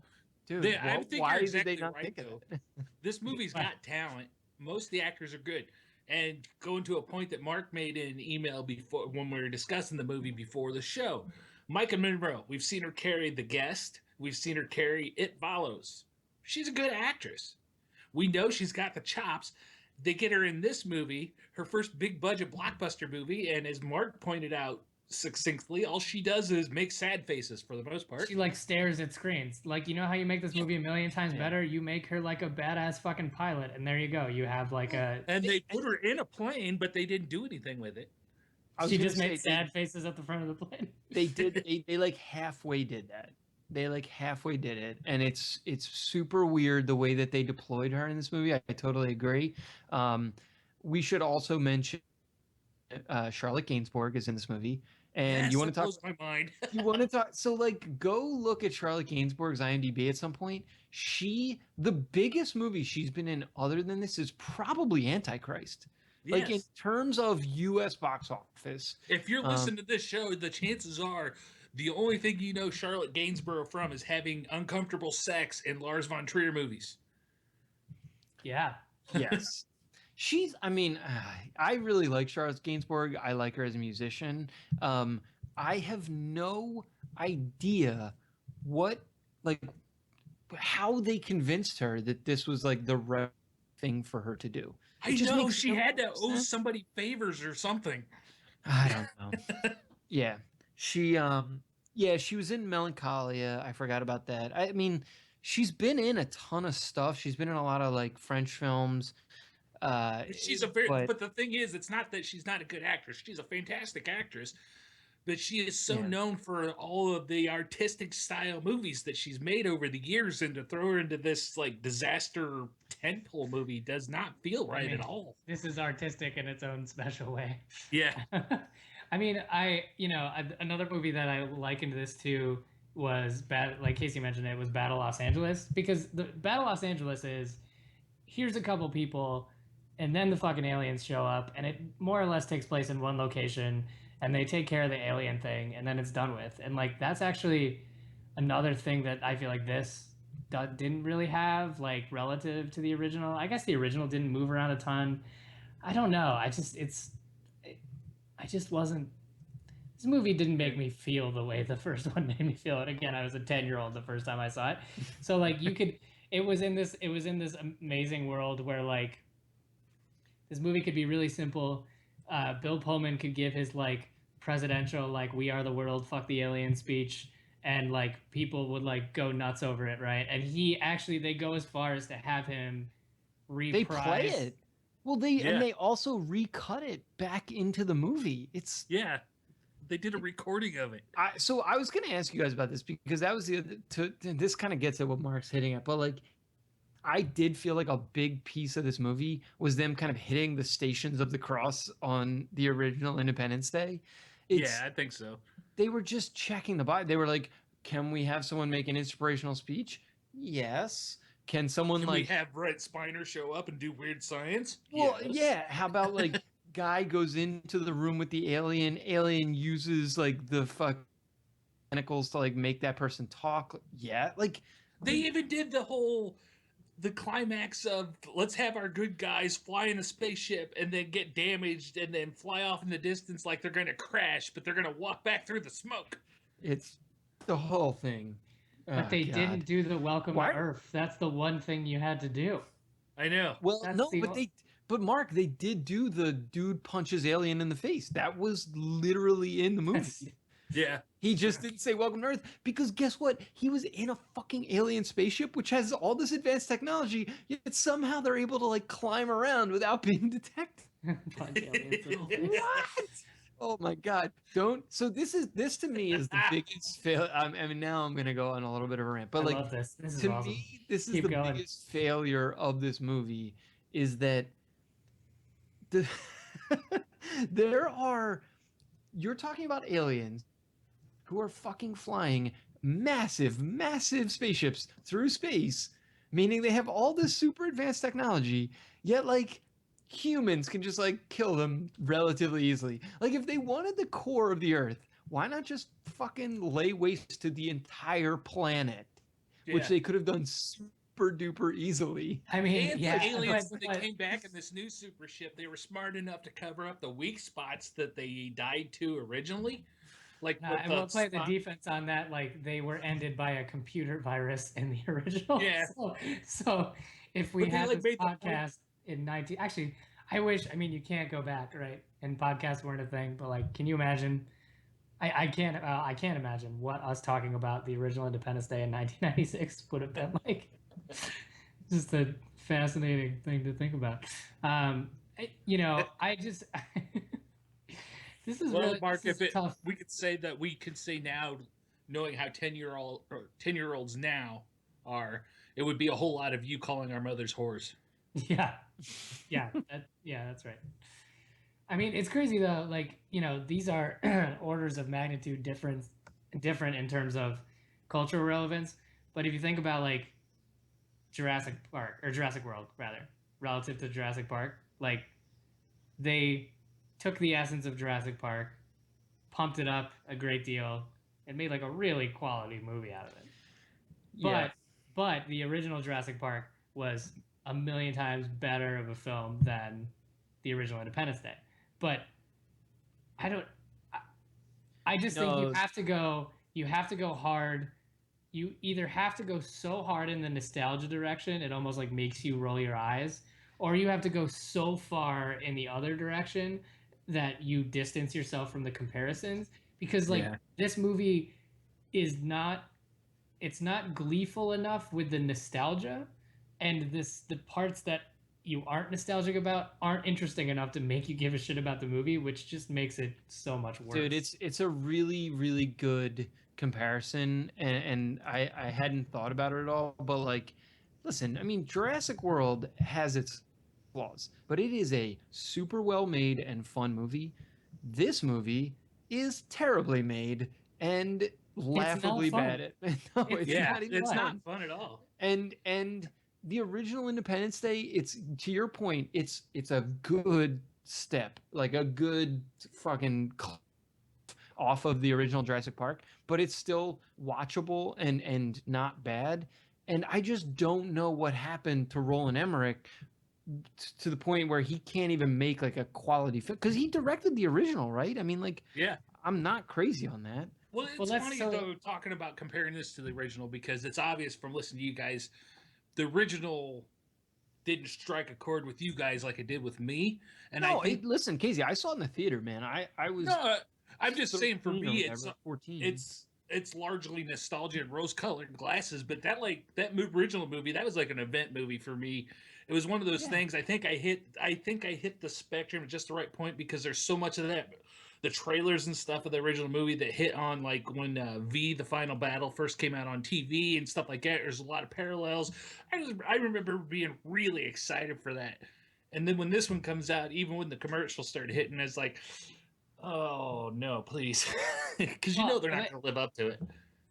Dude, I think why you're did exactly they not right, think of though. it? This movie's got talent. Most of the actors are good. And going to a point that Mark made in an email before when we were discussing the movie before the show, Micah Monroe, we've seen her carry The Guest. We've seen her carry It Follows. She's a good actress. We know she's got the chops. They get her in this movie, her first big budget blockbuster movie, and as Mark pointed out succinctly, all she does is make sad faces for the most part. She like stares at screens. Like, you know how you make this movie a million times better? You make her like a badass fucking pilot, and there you go. You have like a. And they put her in a plane, but they didn't do anything with it. She just made sad faces at the front of the plane. They did. They like halfway did that. They like halfway did it, and it's super weird the way that they deployed her in this movie. I totally agree. We should also mention Charlotte Gainsbourg is in this movie, and Yes, you want to talk? blows my mind. You want to talk? So like, go look at Charlotte Gainsbourg's IMDb at some point. The biggest movie she's been in other than this is probably Antichrist. Like in Yes. terms of U.S. box office. If you're listening to this show, the chances are the only thing you know Charlotte Gainsbourg from is having uncomfortable sex in Lars von Trier movies. Yeah. Yes. I mean, I really like Charlotte Gainsbourg. I like her as a musician. I have no idea how they convinced her that this was like the right thing for her to do. I know she had to owe somebody favors or something. I don't know. Yeah. She was in Melancholia. I forgot about that. I mean, she's been in a ton of stuff. She's been in a lot of like French films. But the thing is, it's not that she's not a good actress. She's a fantastic actress, but she is so known for all of the artistic style movies that she's made over the years, and to throw her into this like disaster tentpole movie does not feel right at all. This is artistic in its own special way. Yeah. I mean, another movie that I likened this to was like Casey mentioned, it was Battle Los Angeles, because the Battle Los Angeles is, here's a couple people, and then the fucking aliens show up, and it more or less takes place in one location, and they take care of the alien thing, and then it's done with. And like, that's actually another thing that I feel like this didn't really have, like, relative to the original. I guess the original didn't move around a ton. I don't know. This movie didn't make me feel the way the first one made me feel. And again, I was a 10-year-old the first time I saw it. So like, it was in this amazing world where like, this movie could be really simple. Bill Pullman could give his like presidential, like, we are the world, fuck the alien speech, and like people would like go nuts over it, right? And they go as far as to have him reprise. They play it. Well, and they also recut it back into the movie. They did a recording of it. So I was going to ask you guys about this, because that was this kind of gets at what Mark's hitting at, but like, I did feel like a big piece of this movie was them kind of hitting the Stations of the Cross on the original Independence Day. I think so. They were just checking the box. They were like, can we have someone make an inspirational speech? Yes. Can we have Brett Spiner show up and do weird science? Well, yes. Yeah. How about like guy goes into the room with the alien uses like the tentacles to like make that person talk? Yeah. Like they even did the climax of, let's have our good guys fly in a spaceship and then get damaged and then fly off in the distance like they're going to crash, but they're going to walk back through the smoke. It's the whole thing. But they didn't do the welcome to Earth. That's the one thing you had to do. I know. Well, but Mark, they did do the dude punches alien in the face. That was literally in the movie. Yeah. He just didn't say welcome to Earth because guess what? He was in a fucking alien spaceship which has all this advanced technology, yet somehow they're able to like climb around without being detected. Punch aliens in the face. What? Oh my god! Don't. So this to me is the biggest fail. I mean, now I'm gonna go on a little bit of a rant, but I like love this. This is to awesome. me, this is Keep the going. biggest failure of this movie is that the there are you're talking about aliens who are fucking flying massive spaceships through space, meaning they have all this super advanced technology, yet like humans can just like kill them relatively easily. Like if they wanted the core of the Earth, why not just fucking lay waste to the entire planet, which they could have done super duper easily. I mean, And yeah, the aliens, but- when they came back in this new super ship, they were smart enough to cover up the weak spots that they died to originally. Like, with I will play the defense on that. Like they were ended by a computer virus in the original. Yeah. So if we But they, had like, this made the point- podcast in 19, actually, I wish. I mean, you can't go back, right? And podcasts weren't a thing. But like, can you imagine? I can't. I can't imagine what us talking about the original Independence Day in 1996 would have been like. Just a fascinating thing to think about. I just. This is well, really Mark, this is tough. we could say that we can say now, knowing how 10-year-olds now are, it would be a whole lot of you calling our mothers whores. Yeah, that's right. I mean, it's crazy though. Like, these are orders of magnitude different in terms of cultural relevance. But if you think about like Jurassic Park or Jurassic World rather, relative to Jurassic Park, like they took the essence of Jurassic Park, pumped it up a great deal, and made like a really quality movie out of it. But the original Jurassic Park was a million times better of a film than the original Independence Day. But I just think you have to go hard. You either have to go so hard in the nostalgia direction, it almost like makes you roll your eyes, or you have to go so far in the other direction that you distance yourself from the comparisons. Because like this movie is not gleeful enough with the nostalgia, and the parts that you aren't nostalgic about aren't interesting enough to make you give a shit about the movie, which just makes it so much worse. Dude, it's a really, really good comparison, and I hadn't thought about it at all, but like, listen, I mean, Jurassic World has its flaws, but it is a super well made and fun movie. This movie is terribly made and laughably bad. No, it's not even it's fun. not fun at all. And the original Independence Day, it's to your point, it's a good step, like a good fucking off of the original Jurassic Park, but it's still watchable and not bad. And I just don't know what happened to Roland Emmerich to the point where he can't even make like a quality film, because he directed the original, right? I mean, like, I'm not crazy on that. Well, it's funny though talking about comparing this to the original, because it's obvious from listening to you guys, the original didn't strike a chord with you guys like it did with me. And no, I think, listen, Casey, I saw it in the theater, man. I was I'm just saying for me, it's 14. It's largely nostalgia and rose-colored glasses, but that original movie, that was like an event movie for me. It was one of those things. I think I hit the spectrum at just the right point, because there's so much of that, the trailers and stuff of the original movie that hit on like when the Final Battle first came out on TV and stuff like that. There's a lot of parallels. I remember being really excited for that, and then when this one comes out, even when the commercials started hitting, it's like, oh no, please, because they're not going to live up to it.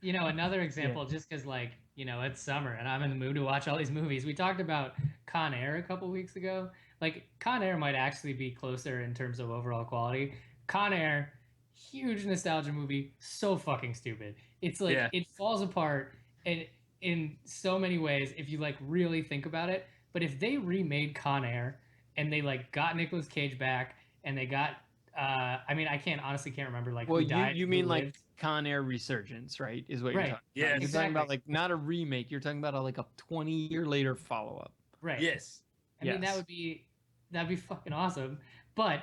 Another example, just because like it's summer and I'm in the mood to watch all these movies. We talked about Con Air a couple weeks ago. Like Con Air might actually be closer in terms of overall quality. Con Air, huge nostalgia movie, so fucking stupid. It's like it falls apart in so many ways if you like really think about it. But if they remade Con Air and they like got Nicolas Cage back and they got I mean, I honestly can't remember like who died. You mean like Con Air Resurgence, right? Is what you're talking about. Yeah, you're talking about like not a remake. You're talking about like a 20-year later follow up. Right. Yes. I mean, that'd be fucking awesome. But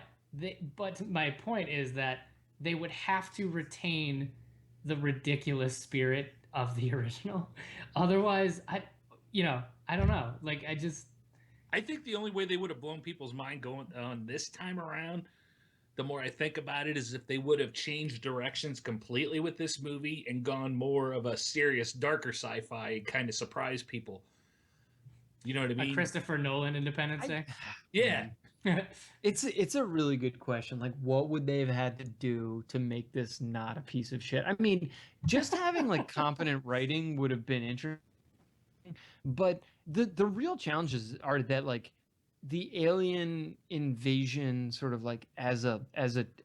my point is that they would have to retain the ridiculous spirit of the original. Otherwise, I don't know. Like, I think the only way they would have blown people's mind going on this time around, the more I think about it, is if they would have changed directions completely with this movie and gone more of a serious, darker sci-fi and kind of surprise people. You know what I a mean? Christopher Nolan Independence Day. Yeah. It's a really good question. Like, what would they have had to do to make this not a piece of shit? I mean, just having like competent writing would have been interesting, but the real challenges are that like the alien invasion sort of like as a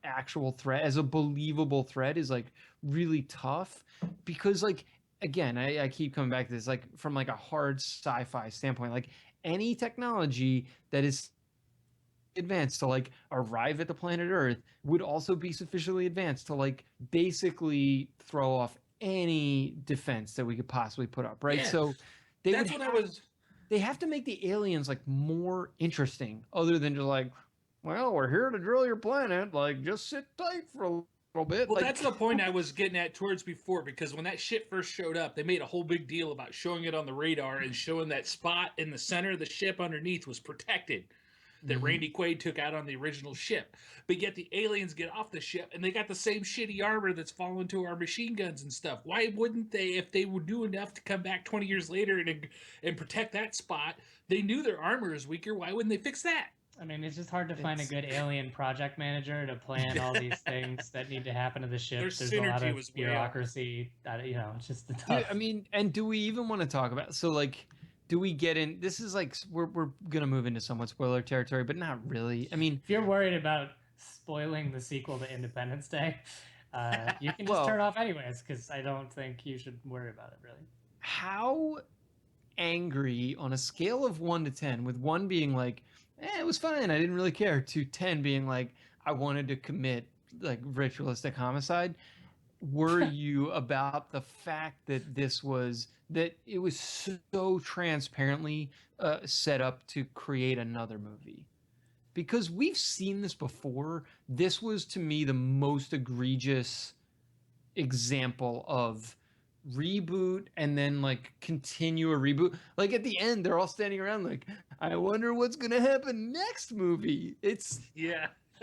actual threat, as a believable threat, is like really tough because like again, I keep coming back to this, like from like a hard sci-fi standpoint, like any technology that is advanced to like arrive at the planet Earth would also be sufficiently advanced to like basically throw off any defense that we could possibly put up, right? Yeah. So they have to make the aliens like more interesting, other than just like, well, we're here to drill your planet, like just sit tight for a little bit. Well, like, that's the point I was getting at towards before, because when that shit first showed up, they made a whole big deal about showing it on the radar and showing that spot in the center of the ship underneath was protected, that Randy Quaid took out on the original ship. But yet the aliens get off the ship and they got the same shitty armor that's fallen to our machine guns and stuff. Why wouldn't they, if they would do enough to come back 20 years later and protect that spot, they knew their armor is weaker, why wouldn't they fix that? I mean, it's just hard to find a good alien project manager to plan all these things that need to happen to the ship. There's a lot of bureaucracy. It's just the tough. I mean, and do we even want to talk about, so like, do we get in? This is like we're gonna move into somewhat spoiler territory, but not really. I mean, if you're worried about spoiling the sequel to Independence Day, you can just turn off anyways, because I don't think you should worry about it really. How angry on a scale of 1 to 10, with 1 being like, it was fine, I didn't really care, to 10 being like, I wanted to commit like ritualistic homicide, were you about the fact that it was so transparently set up to create another movie? Because we've seen this before. This was, to me, the most egregious example of reboot and then like continue a reboot. Like at the end, they're all standing around like, I wonder what's gonna happen next movie.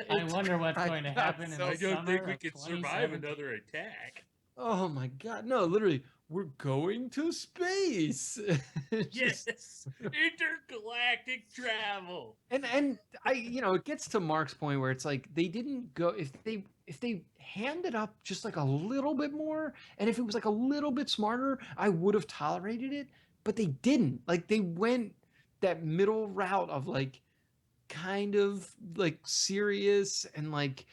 I wonder what's going to happen in the summer. I don't think we can survive another attack. Oh my God. No, literally, we're going to space. Yes. Intergalactic travel. And I, it gets to Mark's point where it's like, they didn't go, if they handed up just like a little bit more, and if it was like a little bit smarter, I would have tolerated it, but they didn't. Like, they went that middle route of like, kind of like serious and like,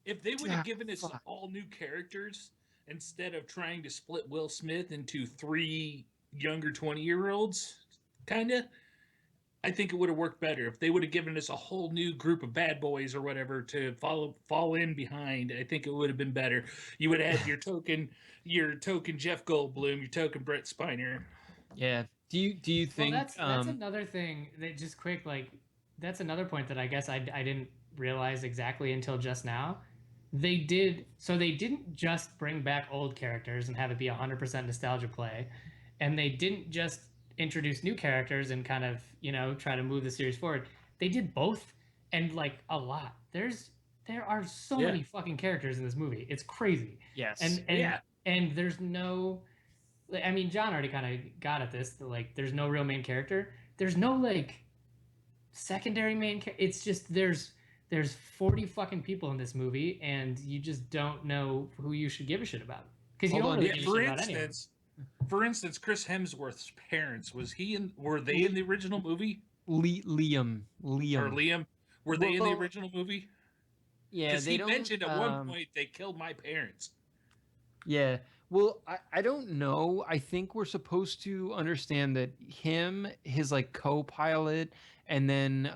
if they would have given us all new characters instead of trying to split Will Smith into 3 younger 20-year-olds, kind of, I think it would have worked better. If they would have given us a whole new group of bad boys or whatever to fall in behind, I think it would have been better. You would have had your token Jeff Goldblum, your token Brett Spiner. Yeah. Do you think that's another thing that, just quick, like, that's another point that I guess I didn't realize exactly until just now. They didn't just bring back old characters and have it be 100% nostalgia play, and they didn't just introduce new characters and kind of, try to move the series forward. They did both, and like a lot. There are so many fucking characters in this movie. It's crazy. Yes. And there's no, I mean, John already kind of got at this. Like, there's no real main character. There's no like secondary main character. It's just there's 40 fucking people in this movie, and you just don't know who you should give a shit about, because you don't really give a shit about anyone. For instance, Chris Hemsworth's parents, were they in the original movie? Liam. Were they in the original movie? Yeah, because he mentioned at one point they killed my parents. Yeah. Well, I don't know. I think we're supposed to understand that his like co-pilot, and then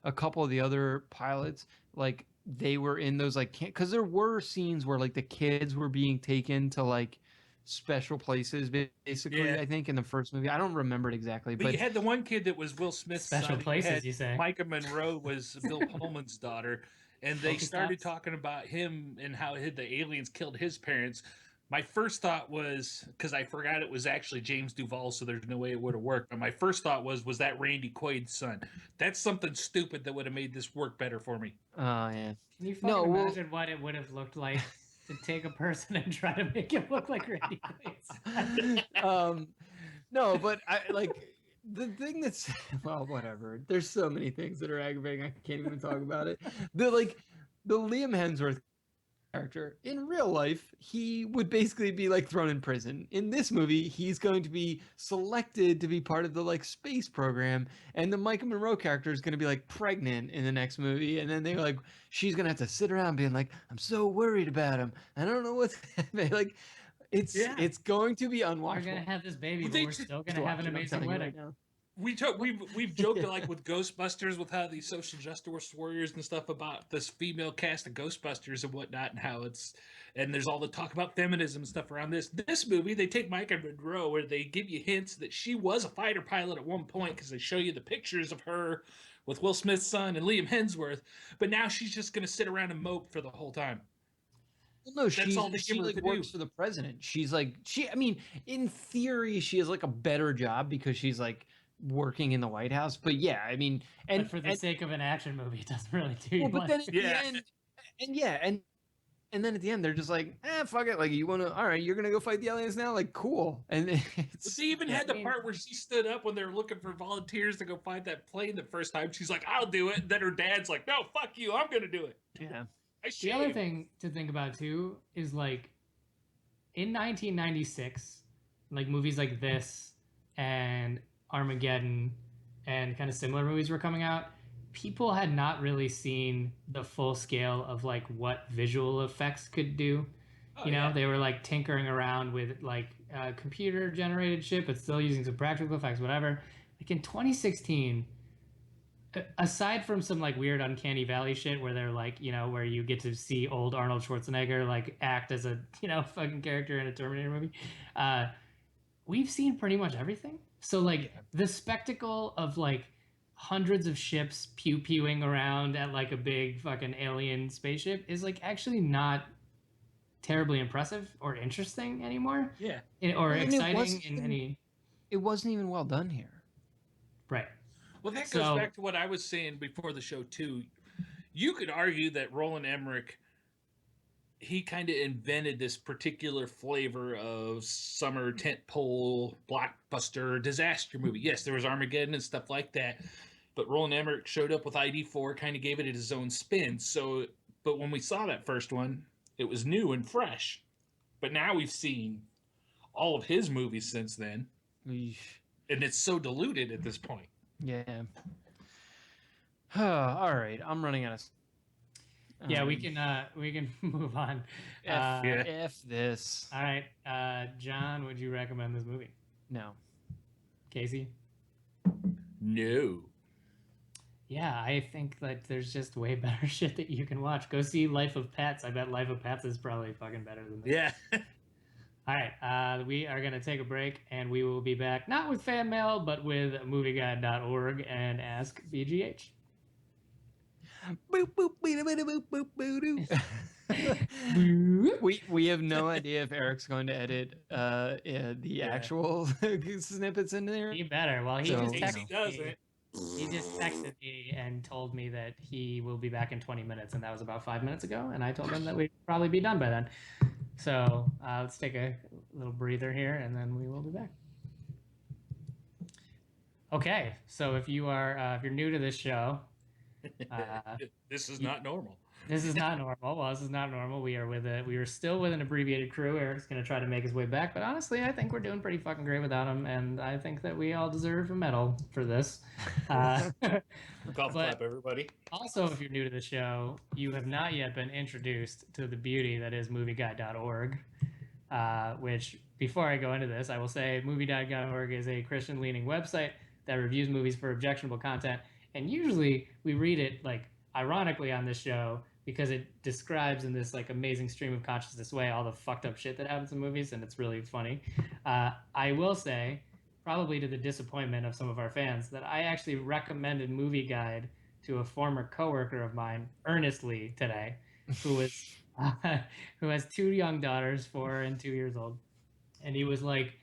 a couple of the other pilots, like they were in those like, because there were scenes where like the kids were being taken to like special places, basically. I think in the first movie, I don't remember it exactly, but you had the one kid that was Will Smith's special son. Places. You say Micah Monroe was Bill Pullman's daughter, and they started Pokestops? talking about him and how the aliens killed his parents. My first thought was, because I forgot it was actually James Duval, so there's no way it would have worked. But my first thought was that Randy Quaid's son? That's something stupid that would have made this work better for me. Oh yeah. Can you fucking No, well- imagine what it would have looked like to take a person and try to make him look like Randy Quaid's? No, but I like the thing that's well, whatever. There's so many things that are aggravating. I can't even talk about it. The Liam Hemsworth character in real life, he would basically be like thrown in prison. In this movie, he's going to be selected to be part of the like space program, and the Micah Monroe character is going to be like pregnant in the next movie, and then they're like, she's going to have to sit around being like, I'm so worried about him. I don't know what's like. It's going to be unwatchable. We're gonna have this baby, but They we're just still gonna have an I'm amazing telling you wedding. right now. We've joked like with Ghostbusters with how these social justice warriors and stuff about this female cast of Ghostbusters and whatnot, and how and there's all the talk about feminism and stuff around this movie. They take Micah Monroe, where they give you hints that she was a fighter pilot at one point, because they show you the pictures of her with Will Smith's son and Liam Hemsworth, but now she's just gonna sit around and mope for the whole time. Well, no, That's all they she give her like to works do. for the president. She's like I mean, in theory, she has like a better job because she's like working in the White House. But yeah, I mean, and But for the sake of an action movie, it doesn't really do you well, but much. then at Yeah. the end, and yeah, and then at the end, they're just like, fuck it, like you want to, all right, you're gonna go fight the aliens now, like cool. And But it's they even had the I mean- part where she stood up when they were looking for volunteers to go find that plane the first time. She's like, I'll do it. And then her dad's like, no, fuck you. I'm going to do it. yeah, I The shame other you." thing to think about too is like in 1996, like movies like this and Armageddon and kind of similar movies were coming out. People had not really seen the full scale of like what visual effects could do. Oh, You know, yeah. they were like tinkering around with like computer generated shit, but still using some practical effects, whatever. Like in 2016, aside from some like weird uncanny valley shit where they're like, you know, where you get to see old Arnold Schwarzenegger like act as a, you know, fucking character in a Terminator movie, we've seen pretty much everything. So like the spectacle of like hundreds of ships pew-pewing around at like a big fucking alien spaceship is like actually not terribly impressive or interesting anymore. Yeah. Or Well, and it exciting wasn't in even- any it wasn't even well done here. right. Well, that goes So- back to what I was saying before the show, too. You could argue that Roland Emmerich, he kind of invented this particular flavor of summer tentpole blockbuster disaster movie. Yes, there was Armageddon and stuff like that, but Roland Emmerich showed up with ID4, kind of gave it his own spin. So, but when we saw that first one, it was new and fresh. But now we've seen all of his movies since then, Eesh. and it's so diluted at this point. Yeah. All right, I'm running out of. Yeah, we can move on. F, yeah. F this. All right, John, would you recommend this movie? No. Casey? No. Yeah, I think that there's just way better shit that you can watch. Go see Life of Pets. I bet Life of Pets is probably fucking better than this. Yeah. All right, we are going to take a break, and we will be back, not with fan mail, but with movieguide.org and Ask BGH. Boop, boop, boop, boop, boop, boop, boop. we have no idea if Eric's going to edit the actual snippets in there. He better. Well, he So, just you know. texted He doesn't. me. He just texted me and told me that he will be back in 20 minutes, and that was about 5 minutes ago. And I told him that we'd probably be done by then. So let's take a little breather here, and then we will be back. Okay, so if you're new to this show, This is not normal. this is not normal. Well, this is not normal. We are still with an abbreviated crew. Eric's going to try to make his way back, but honestly, I think we're doing pretty fucking great without him, and I think that we all deserve a medal for this. Golf But- clap, everybody. Also, if you're new to the show, you have not yet been introduced to the beauty that is movieguide.org, which, before I go into this, I will say movieguide.org is a Christian-leaning website that reviews movies for objectionable content, and usually we read it, like, ironically on this show because it describes in this, like, amazing stream of consciousness way all the fucked up shit that happens in movies, and it's really funny. I will say, probably to the disappointment of some of our fans, that I actually recommended Movie Guide to a former coworker of mine earnestly today, who was who has 2 young daughters, 4 and 2 years old, and he was like,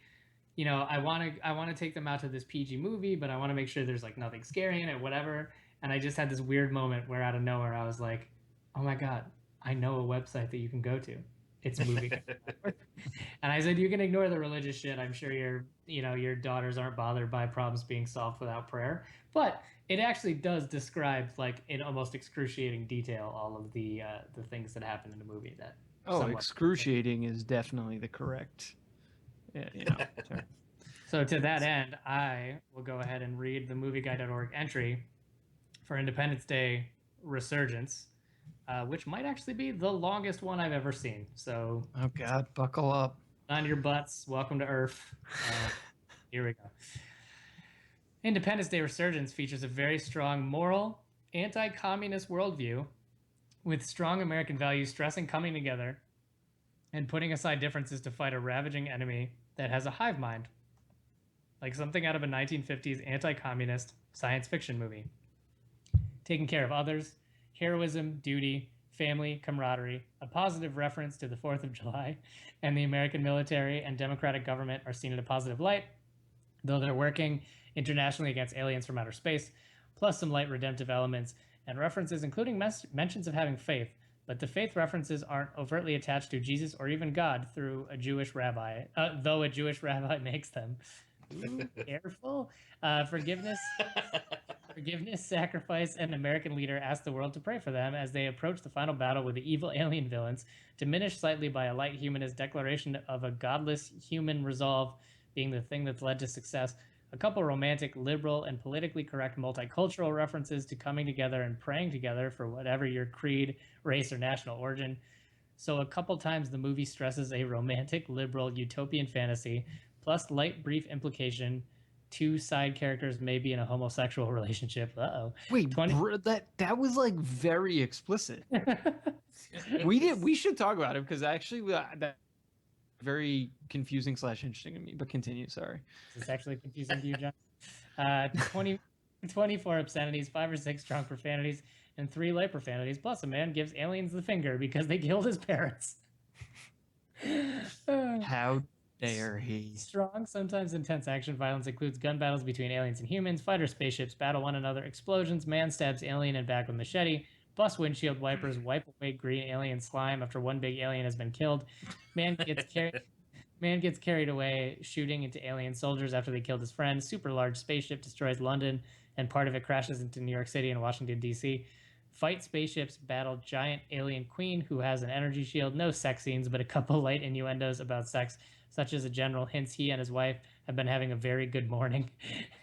you know, I want to take them out to this PG movie, but I want to make sure there's like nothing scary in it, whatever. And I just had this weird moment where out of nowhere I was like, oh my god, I know a website that you can go to. It's Movie. And I said, you can ignore the religious shit. I'm sure your daughters aren't bothered by problems being solved without prayer. But it actually does describe, like, in almost excruciating detail, all of the things that happen in the movie. That Excruciating is definitely the correct. Term. So to that end, I will go ahead and read the MovieGuide.org entry for Independence Day Resurgence, which might actually be the longest one I've ever seen. So, oh God, buckle up. On your butts. Welcome to Earth. Here we go. Independence Day Resurgence features a very strong moral, anti-communist worldview with strong American values stressing coming together and putting aside differences to fight a ravaging enemy that has a hive mind, like something out of a 1950s anti-communist science fiction movie. Taking care of others, heroism, duty, family, camaraderie, a positive reference to the 4th of July, and the American military and democratic government are seen in a positive light, though they're working internationally against aliens from outer space, plus some light redemptive elements and references, including mentions of having faith, but the faith references aren't overtly attached to Jesus or even God through a Jewish rabbi, though a Jewish rabbi makes them. Ooh, careful. Forgiveness, sacrifice, and American leader ask the world to pray for them as they approach the final battle with the evil alien villains, diminished slightly by a light humanist declaration of a godless human resolve being the thing that's led to success. A couple romantic, liberal, and politically correct multicultural references to coming together and praying together for whatever your creed, race, or national origin. So a couple times the movie stresses a romantic, liberal, utopian fantasy, plus light, brief implication 2 side characters may be in a homosexual relationship. Uh-oh. Wait, that was like very explicit. We should talk about it because actually that very confusing / interesting to me, but continue. Sorry. Is this actually confusing to you, John? 24 obscenities, 5 or 6 strong profanities, and 3 light profanities, plus a man gives aliens the finger because they killed his parents. How dare he? Strong, sometimes intense action violence includes gun battles between aliens and humans, fighter spaceships battle one another, explosions, man stabs alien and back with machete, bust windshield wipers, wipe away green alien slime after one big alien has been killed. Man gets carried away shooting into alien soldiers after they killed his friend. Super large spaceship destroys London and part of it crashes into New York City and Washington, D.C. Fight spaceships battle giant alien queen who has an energy shield. No sex scenes, but a couple light innuendos about sex, such as a general hints he and his wife have been having a very good morning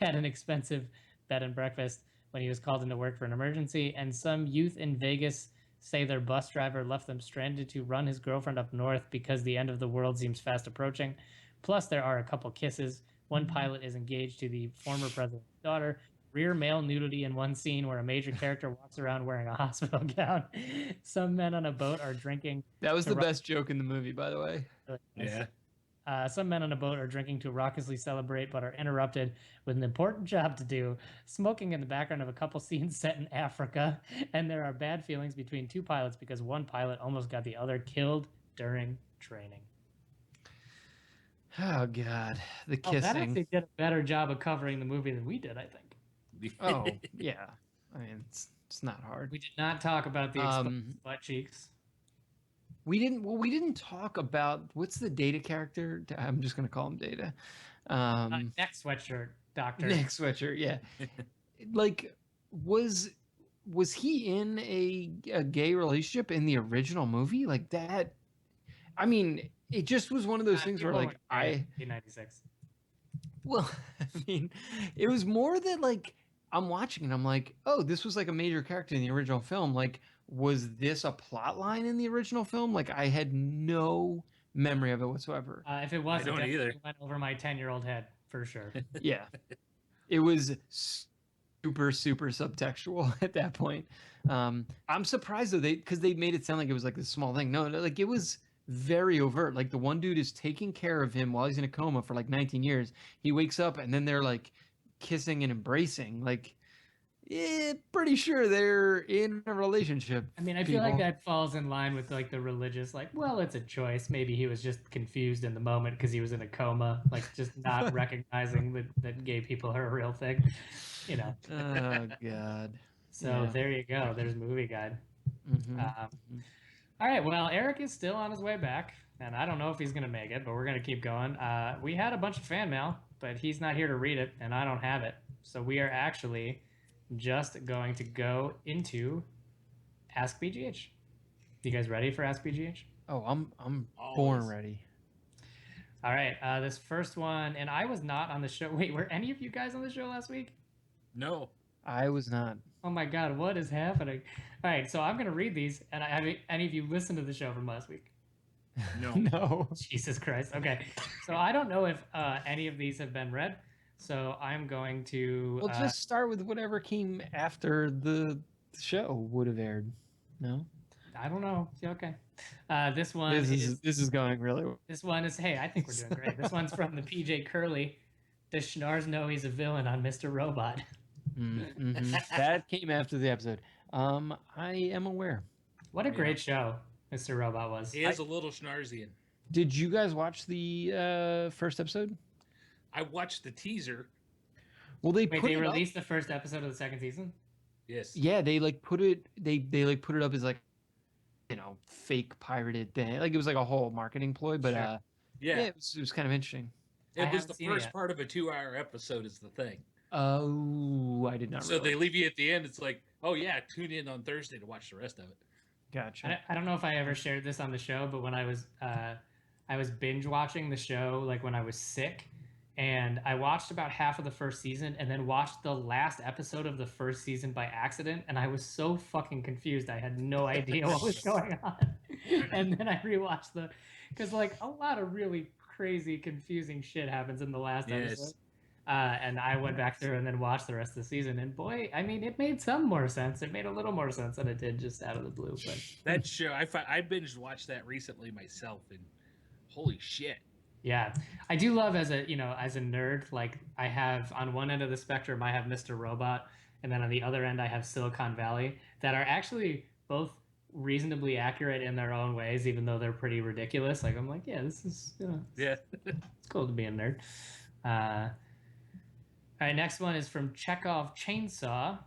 at an expensive bed and breakfast when he was called into work for an emergency, and some youth in Vegas say their bus driver left them stranded to run his girlfriend up north because the end of the world seems fast approaching. Plus, there are a couple kisses. One pilot is engaged to the former president's daughter. Rear male nudity in one scene where a major character walks around wearing a hospital gown. Some men on a boat are drinking. That was the best joke in the movie, by the way. Yeah. Some men on a boat are drinking to raucously celebrate, but are interrupted with an important job to do, smoking in the background of a couple scenes set in Africa, and there are bad feelings between 2 pilots because one pilot almost got the other killed during training. Oh, God. The kissing. That actually did a better job of covering the movie than we did, I think. Oh, yeah. I mean, it's not hard. We did not talk about the exposed butt cheeks. We didn't talk about what's the Data character. I'm just gonna call him Data. Neck sweatshirt doctor. Neck sweatshirt, yeah. Like, was he in a gay relationship in the original movie? Like that? I mean, it just was one of those things where, like, 1996. Well, I mean, it was more that, like, I'm watching and I'm like, oh, this was like a major character in the original film. Like, was this a plot line in the original film? Like, I had no memory of it whatsoever. If it was, I don't either. It went over my 10-year-old head for sure. Yeah, it was super subtextual at that point. I'm surprised though, because they made it sound like it was like this small thing. No, like it was very overt. Like the one dude is taking care of him while he's in a coma for like 19 years. He wakes up and then they're like kissing and embracing. Like, Pretty sure they're in a relationship. I mean, I feel like that falls in line with like the religious, like, well, it's a choice. Maybe he was just confused in the moment because he was in a coma, like just not recognizing that gay people are a real thing, you know. Oh God. So Yeah. there you go. There's movie guide. Mhm. All right. Well, Eric is still on his way back, and I don't know if he's gonna make it, but we're gonna keep going. We had a bunch of fan mail, but he's not here to read it, and I don't have it. So we are actually just going to go into Ask BGH. You guys ready for Ask BGH? Oh, I'm Always. born ready. All right. This first one, and I was not on the show. Wait, were any of you guys on the show last week? No. I was not. Oh my God, what is happening? All right, so I'm gonna read these, and have any of you listened to the show from last week? No. No. Jesus Christ. Okay, so I don't know if any of these have been read, so I'm going to. Well, just start with whatever came after the show would have aired. No. I don't know. Yeah, okay. This one This is going really well. This one is. Hey, I think we're doing great. This one's from the PJ Curley. Does Schnars know he's a villain on Mr. Robot? Mm-hmm. That came after the episode. I am aware. What a great show Mr. Robot was. He is a little Schnarsian. Did you guys watch the first episode? I watched the teaser. Well, Wait, they released the first episode of the second season? Yes. Yeah, they like put it. They like put it up as like, fake pirated thing. Like it was like a whole marketing ploy. But Yeah. it was kind of interesting. It was the first part of a 2-hour episode. Is the thing. Oh, I did not. So they leave you at the end. It's like, oh yeah, tune in on Thursday to watch the rest of it. Gotcha. I don't know if I ever shared this on the show, but when I was binge watching the show, like when I was sick, and I watched about half of the first season and then watched the last episode of the first season by accident, and I was so fucking confused. I had no idea what was going on. And then I rewatched because like a lot of really crazy, confusing shit happens in the last episode. And I went back through and then watched the rest of the season, and boy, I mean, it made some more sense. It made a little more sense than it did just out of the blue. But that show, I binge watched that recently myself, and holy shit! Yeah, I do love as a nerd. Like I have on one end of the spectrum, I have Mr. Robot, and then on the other end, I have Silicon Valley, that are actually both reasonably accurate in their own ways, even though they're pretty ridiculous. Like I'm like, yeah, this is it's cool to be a nerd. All right, next one is from Chekhov Chainsaw.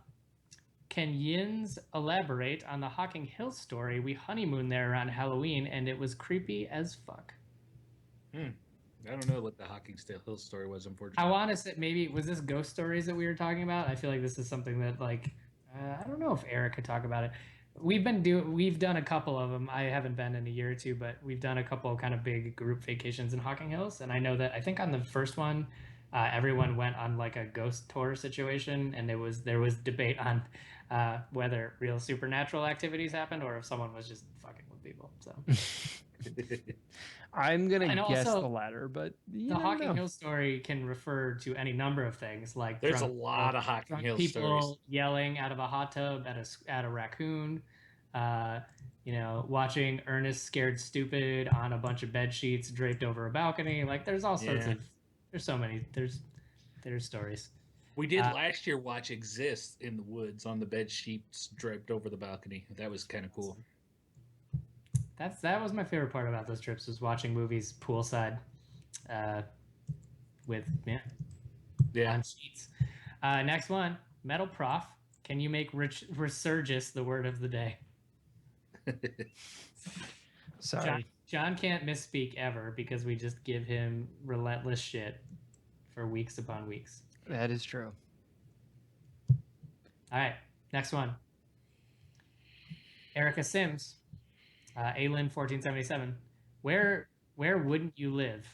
Can Yins elaborate on the Hocking Hill story? We honeymooned there around Halloween, and it was creepy as fuck. I don't know what the Hocking Hill story was, unfortunately. I want to say, maybe, was this ghost stories that we were talking about? I feel like this is something that, like, I don't know if Eric could talk about it. We've done a couple of them. I haven't been in a year or two, but we've done a couple kind of big group vacations in Hocking Hills, and I know that, I think on the first one, everyone went on like a ghost tour situation, and there was debate on whether real supernatural activities happened or if someone was just fucking with people. So I'm gonna guess the latter, but the Hocking Hill story can refer to any number of things. Like there's a lot of Hocking Hill people stories. Yelling out of a hot tub at a raccoon. Watching Ernest scared stupid on a bunch of bed sheets draped over a balcony. Like there's all sorts of. There's so many. There's stories. We did last year watch Exist in the woods on the bed sheets draped over the balcony. That was kind of cool. That was my favorite part about those trips, was watching movies poolside, with on sheets. Next one, Metal Prof. Can you make Resurgence the word of the day? Sorry. John can't misspeak ever because we just give him relentless shit for weeks upon weeks. That is true. All right, next one. Erica Sims, Aylin 1477. Where wouldn't you live?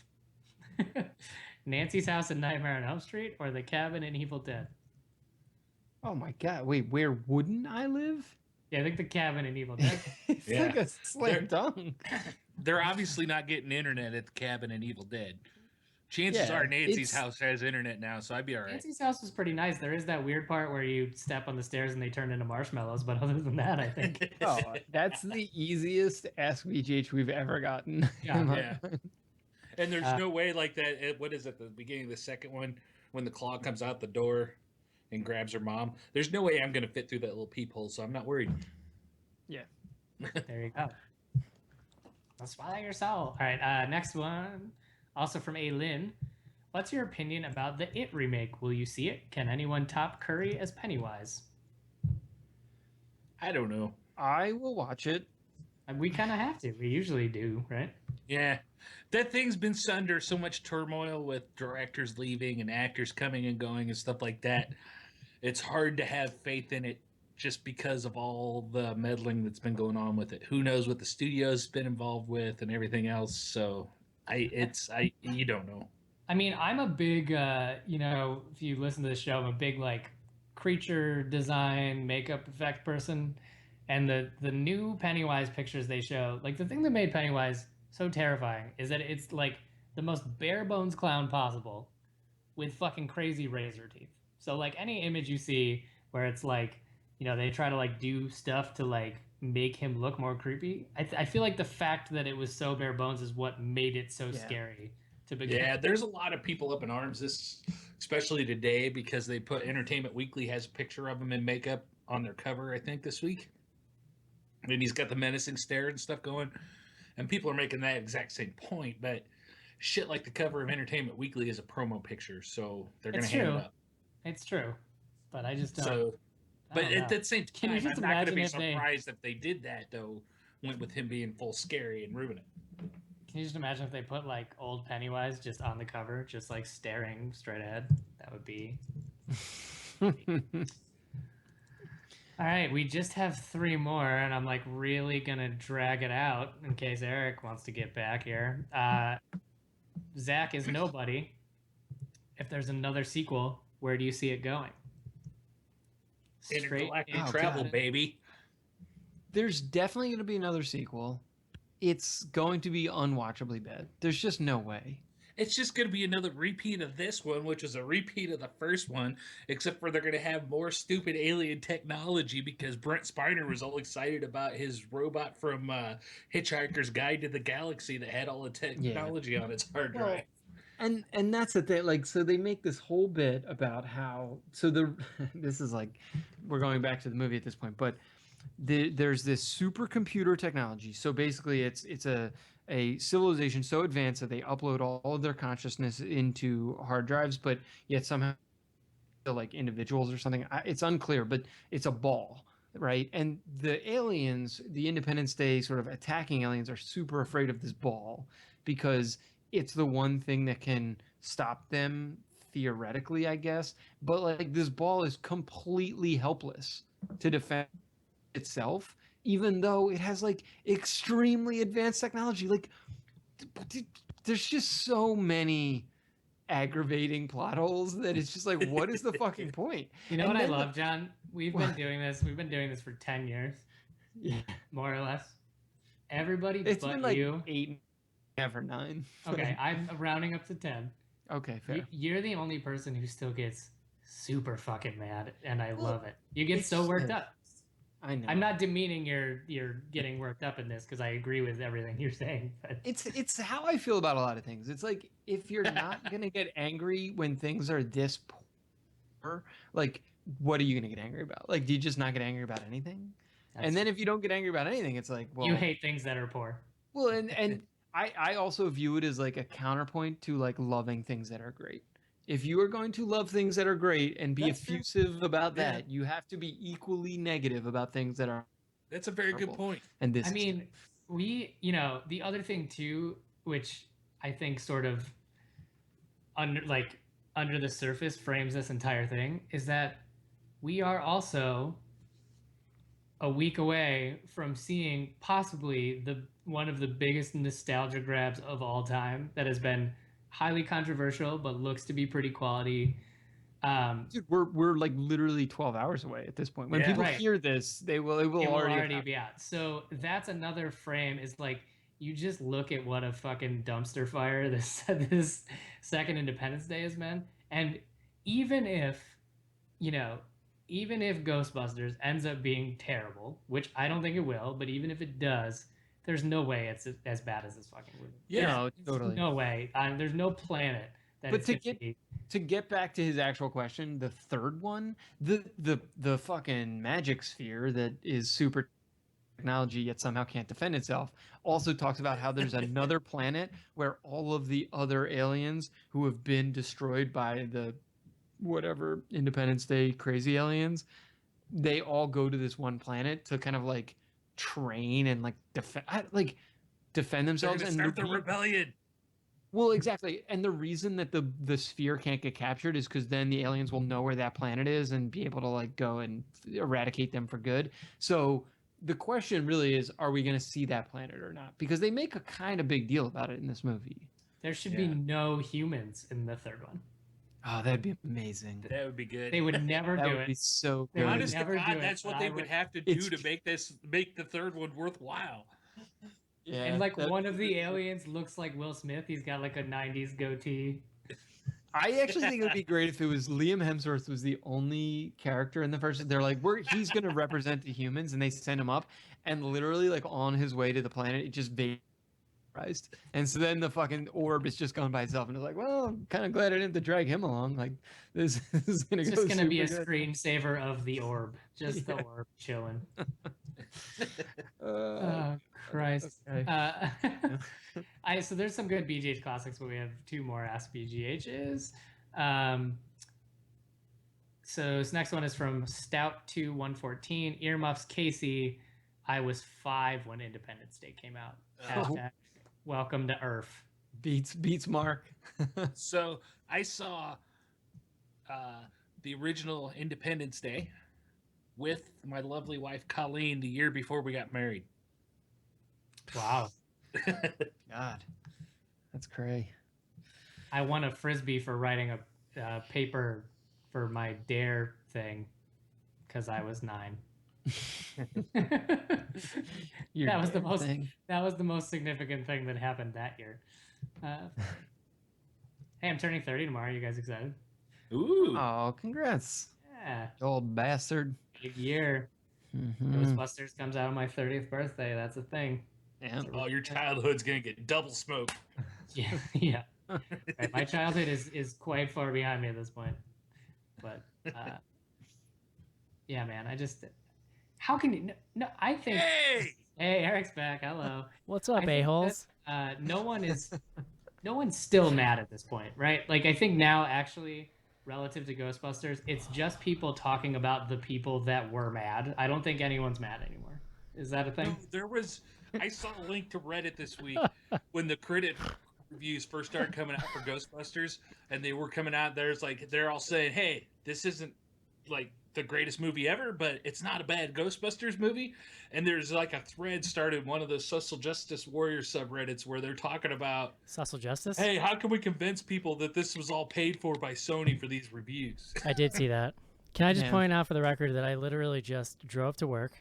Nancy's house in Nightmare on Elm Street or the cabin in Evil Dead? Oh my God! Wait, where wouldn't I live? Yeah, I think the cabin in Evil Dead. It's like a slam dunk. They're obviously not getting internet at the cabin in Evil Dead. Chances are Nancy's house has internet now, so I'd be all right. Nancy's house is pretty nice. There is that weird part where you step on the stairs and they turn into marshmallows, but other than that, I think. Oh, that's the easiest Ask BGH we've ever gotten. Yeah. And there's no way like that. What is it? The beginning of the second one, when the claw comes out the door, and grabs her mom. There's no way I'm going to fit through that little peephole, so I'm not worried. Yeah. There you go. Don't swallow your soul. All right, next one. Also from A. Lynn. What's your opinion about the It remake? Will you see it? Can anyone top Curry as Pennywise? I don't know. I will watch it. We kind of have to. We usually do, right? Yeah. That thing's been under so much turmoil with directors leaving and actors coming and going and stuff like that. It's hard to have faith in it just because of all the meddling that's been going on with it. Who knows what the studio's been involved with and everything else. So you don't know. I mean, I'm a big, if you listen to the show, I'm a big like creature design, makeup effect person. And the new Pennywise pictures they show, like the thing that made Pennywise so terrifying is that it's like the most bare bones clown possible with fucking crazy razor teeth. So like any image you see where it's like, they try to like do stuff to like make him look more creepy. I feel like the fact that it was so bare bones is what made it so scary to begin. Yeah, there's a lot of people up in arms especially today, because they put Entertainment Weekly has a picture of him in makeup on their cover, I think, this week. And he's got the menacing stare and stuff going. And people are making that exact same point, but shit like the cover of Entertainment Weekly is a promo picture, so they're going to hand it up. It's true. But I just don't. So, but at the same time, you just I'm not going to be imagine if surprised if they did that, though, went with him being full scary and ruin it. Can you just imagine if they put like old Pennywise just on the cover, just like staring straight ahead? That would be. All right, we just have 3 more, and I'm like really gonna drag it out in case Eric wants to get back here. Zach is nobody. If there's another sequel, where do you see it going? Intergalactic travel, baby. There's definitely going to be another sequel. It's going to be unwatchably bad. There's just no way. It's just going to be another repeat of this one, which is a repeat of the first one, except for they're going to have more stupid alien technology because Brent Spiner was all excited about his robot from Hitchhiker's Guide to the Galaxy that had all the technology on its hard drive. And that's the thing. Like, so they make this whole bit about how. So this is like, we're going back to the movie at this point, but there's this supercomputer technology. So basically, it's a civilization so advanced that they upload all of their consciousness into hard drives, but yet somehow they're like individuals or something. It's unclear, but it's a ball, right? And the aliens, the Independence Day sort of attacking aliens, are super afraid of this ball because it's the one thing that can stop them theoretically, I guess. But like this ball is completely helpless to defend itself, even though it has like extremely advanced technology. Like there's just so many aggravating plot holes that it's just like, what is the fucking point? You know what I love, John? We've been doing this for 10 years. Yeah. More or less. Everybody it's but been like you. 8 or 9. Okay, I'm rounding up to 10. Okay, fair. You're the only person who still gets super fucking mad, and I love it. You get so worked up. I know. I'm not demeaning you're getting worked up in this because I agree with everything you're saying. But It's how I feel about a lot of things. It's like if you're not gonna get angry when things are this poor, like what are you gonna get angry about? Like, do you just not get angry about anything? And then if you don't get angry about anything, it's like, well, you hate things that are poor. Well, and I also view it as like a counterpoint to like loving things that are great. If you are going to love things that are great and be effusive about that, you have to be equally negative about things that are. That's a very good point. And this, the other thing too, which I think sort of under the surface frames this entire thing, is that we are also a week away from seeing possibly one of the biggest nostalgia grabs of all time that has been highly controversial but looks to be pretty quality. Dude, we're like literally 12 hours away at this point. When people hear this, it will already be out. So that's another frame. Is like, you just look at what a fucking dumpster fire this second Independence Day has been, and even if Ghostbusters ends up being terrible, which I don't think it will, but even if it does, there's no way it's as bad as this fucking movie. Yeah, no, totally. No way. There's no planet Then But it's to gonna get be- to get back to his actual question, the third one, the fucking magic sphere that is super technology yet somehow can't defend itself, also talks about how there's another planet where all of the other aliens who have been destroyed by the whatever Independence Day crazy aliens, they all go to this one planet to kind of like train and like defend They're themselves. gonna And start the rebellion. well, exactly. And the reason that the sphere can't get captured is because then the aliens will know where that planet is and be able to like go and eradicate them for good. So the question really is, are we going to see that planet or not? Because they make a kind of big deal about it in this movie. there should be no humans in the third one. Oh, that'd be amazing. That would be good. They would never That do would it. be so They good. would Honest to never God, do it, that's what but they I would would- have to do to make the third one worthwhile. Yeah, And like one of the aliens looks like Will Smith. He's got like a '90s goatee. I actually think it would be great if it was Liam Hemsworth was the only character in the first. They're like, he's going to represent the humans, and they send him up, and literally like on his way to the planet, it just vaporized, and so then the fucking orb is just going by itself, and it's like, well, I'm kind of glad I didn't have to drag him along. Like this is going to It's go. just gonna be a super good. screensaver of the orb, just the orb chilling. Oh Christ! okay. So there's some good BGH classics, but we have two more Ask BGHs. So this next one is from Stout2114. Earmuffs Casey. I was 5 when Independence Day came out. Hashtag welcome to Earth. Beats Mark. So I saw the original Independence Day with my lovely wife Colleen the year before we got married. Wow. God, that's cray. I won a Frisbee for writing a paper for my DARE thing because I was 9. That was the most significant thing that happened that year. Hey, I'm turning 30 tomorrow. You guys excited? Ooh. Oh, congrats, Yeah, old bastard. big year. Mhm. Ghostbusters comes out on my 30th birthday. That's a thing. Yeah. Oh, your childhood's gonna get double smoked. Yeah, yeah. Right, my childhood is quite far behind me at this point, but yeah, man. How can you? No, I think. Hey! Hey, Eric's back. Hello. What's I up, think a-holes? that, no one's still mad at this point, right? Like I think now, actually, relative to Ghostbusters, it's just people talking about the people that were mad. I don't think anyone's mad anymore. Is that a thing? No, I saw a link to Reddit this week when the critic reviews first started coming out for Ghostbusters, and they were coming out. They're all saying, "Hey, this isn't like the greatest movie ever, but it's not a bad Ghostbusters movie." And there's like a thread started one of the Social Justice Warrior subreddits where they're talking about, Social Justice? "Hey, how can we convince people that this was all paid for by Sony for these reviews?" I did see that. Can I just Man. point out for the record that I literally just drove to work,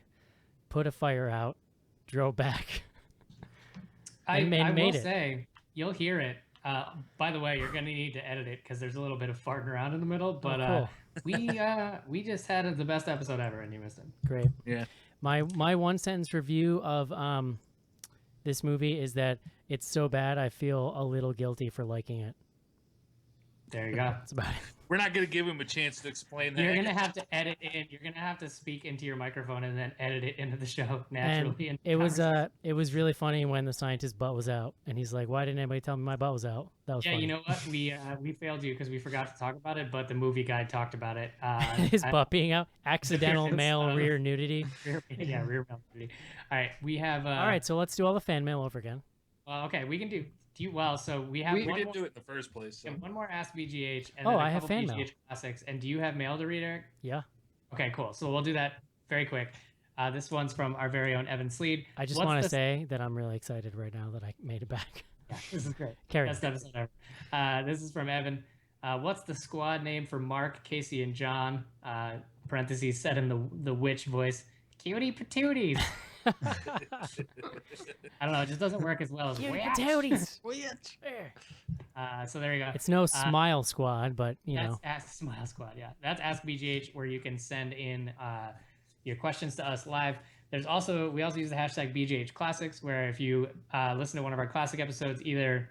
put a fire out, drove back. I made will it. say, you'll hear it. By the way, you're going to need to edit it because there's a little bit of farting around in the middle. But cool. we just had the best episode ever, and you missed it. Great. Yeah. My one sentence review of this movie is that it's so bad I feel a little guilty for liking it. There you go. That's about it. We're not going to give him a chance to explain that. You're gonna have to edit in. You're gonna have to speak into your microphone and then edit it into the show naturally. And it was really funny when the scientist's butt was out, and he's like, "Why didn't anybody tell me my butt was out?" That was Yeah, funny. you know what? We failed you because we forgot to talk about it, but the movie guide talked about it. His butt being out, accidental male rear nudity. Rear male nudity. All right, we have. All right, so let's do all the fan mail over again. Okay, we can do. So we have. We one didn't more, do it in the first place. So. and one more Ask BGH. And Oh, then a I have couple fan BGH mail. classics. And do you have mail to read, Eric? Yeah. Okay, cool. So we'll do that very quick. This one's from our very own Evan Sleed. I just What's want to the- say that I'm really excited right now that I made it back. Yeah, this is great. Carry Best episode ever. This is from Evan. What's the squad name for Mark, Casey, and John? Parentheses said in the witch voice. Cutie patooties. I don't know. It just doesn't work as well as Cutie witch. patooties. So there you go. It's no Smile Squad, but you know. That's Ask Smile Squad. Yeah, that's Ask BGH, where you can send in your questions to us live. We also use the hashtag BGH Classics, where if you listen to one of our classic episodes, either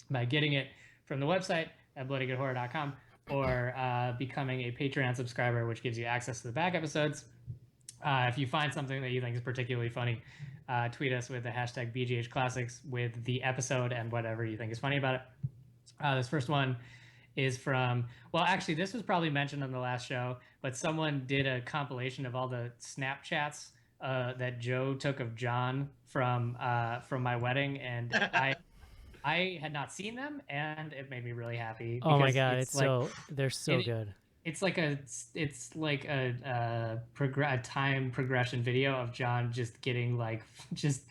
by getting it from the website at bloodygoodhorror.com, or becoming a Patreon subscriber, which gives you access to the back episodes. If you find something that you think is particularly funny, tweet us with the hashtag BGH Classics with the episode and whatever you think is funny about it. This first one is from, well, actually, this was probably mentioned on the last show, but someone did a compilation of all the Snapchats that Joe took of John from my wedding, and I had not seen them, and it made me really happy. Oh my god, they're so it- good. It's like a time progression video of John just getting like just